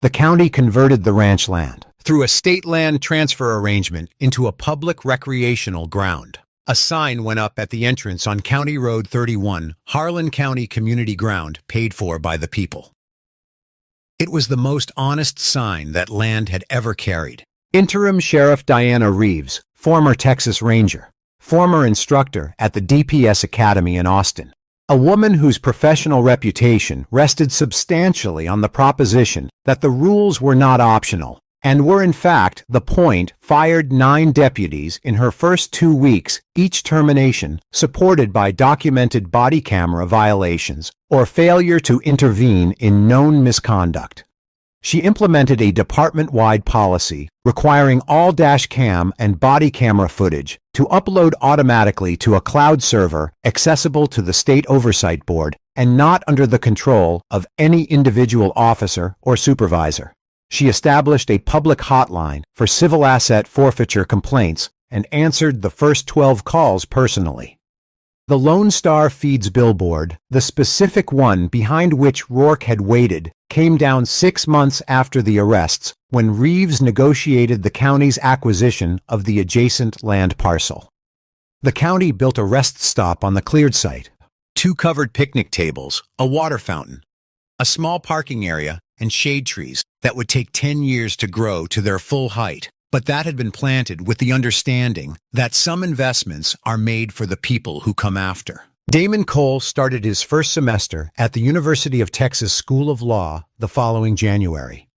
The county converted the ranch land through a state land transfer arrangement into a public recreational ground. A sign went up at the entrance on County Road 31, Harlan County Community Ground, paid for by the people. It was the most honest sign that land had ever carried. Interim Sheriff Diana Reeves, former Texas Ranger, former instructor at the DPS Academy in Austin, a woman whose professional reputation rested substantially on the proposition that the rules were not optional and were in fact the point, fired 9 deputies in her first 2 weeks, each termination supported by documented body camera violations or failure to intervene in known misconduct. She implemented a department-wide policy requiring all dash cam and body camera footage to upload automatically to a cloud server accessible to the State Oversight Board and not under the control of any individual officer or supervisor. She established a public hotline for civil asset forfeiture complaints and answered the first 12 calls personally. The Lone Star Feeds billboard, the specific one behind which Rourke had waited, came down 6 months after the arrests when Reeves negotiated the county's acquisition of the adjacent land parcel. The county built a rest stop on the cleared site, 2 covered picnic tables, a water fountain, a small parking area, and shade trees that would take 10 years to grow to their full height, but that had been planted with the understanding that some investments are made for the people who come after. Damon Cole started his first semester at the University of Texas School of Law the following January.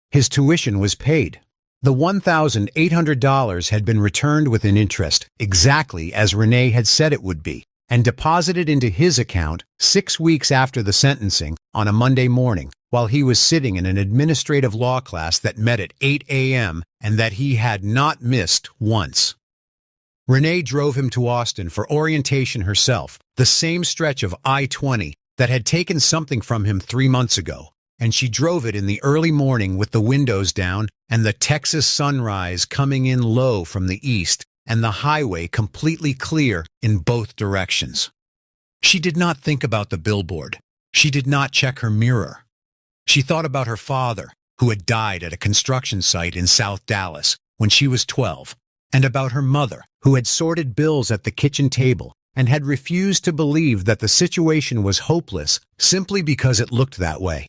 His tuition was paid. The $1,800 had been returned with an interest, exactly as Renee had said it would be, and deposited into his account 6 weeks after the sentencing on a Monday morning, while he was sitting in an administrative law class that met at 8 a.m. and that he had not missed once. Renee drove him to Austin for orientation herself, the same stretch of I-20 that had taken something from him 3 months ago, and she drove it in the early morning with the windows down and the Texas sunrise coming in low from the east and the highway completely clear in both directions. She did not think about the billboard. She did not check her mirror. She thought about her father, who had died at a construction site in South Dallas when she was 12, and about her mother, who had sorted bills at the kitchen table and had refused to believe that the situation was hopeless simply because it looked that way.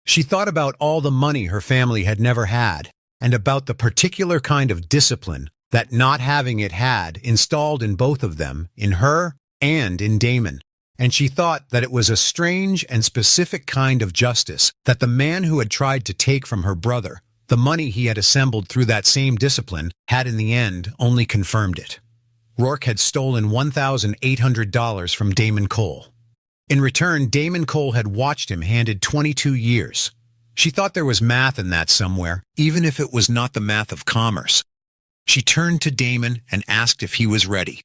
She thought about all the money her family had never had, and about the particular kind of discipline that not having it had installed in both of them, in her and in Damon. And she thought that it was a strange and specific kind of justice that the man who had tried to take from her brother the money he had assembled through that same discipline had in the end only confirmed it. Rourke had stolen $1,800 from Damon Cole. In return, Damon Cole had watched him handed 22 years. She thought there was math in that somewhere, even if it was not the math of commerce. She turned to Damon and asked if he was ready.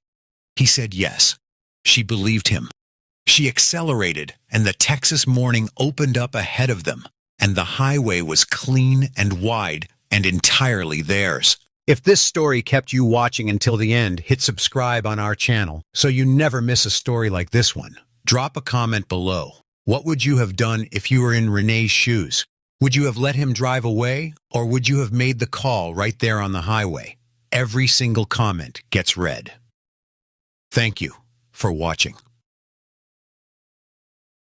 He said yes. She believed him. She accelerated, and the Texas morning opened up ahead of them, and the highway was clean and wide and entirely theirs. If this story kept you watching until the end, hit subscribe on our channel so you never miss a story like this one. Drop a comment below. What would you have done if you were in Renee's shoes? Would you have let him drive away, or would you have made the call right there on the highway? Every single comment gets read. Thank you for watching.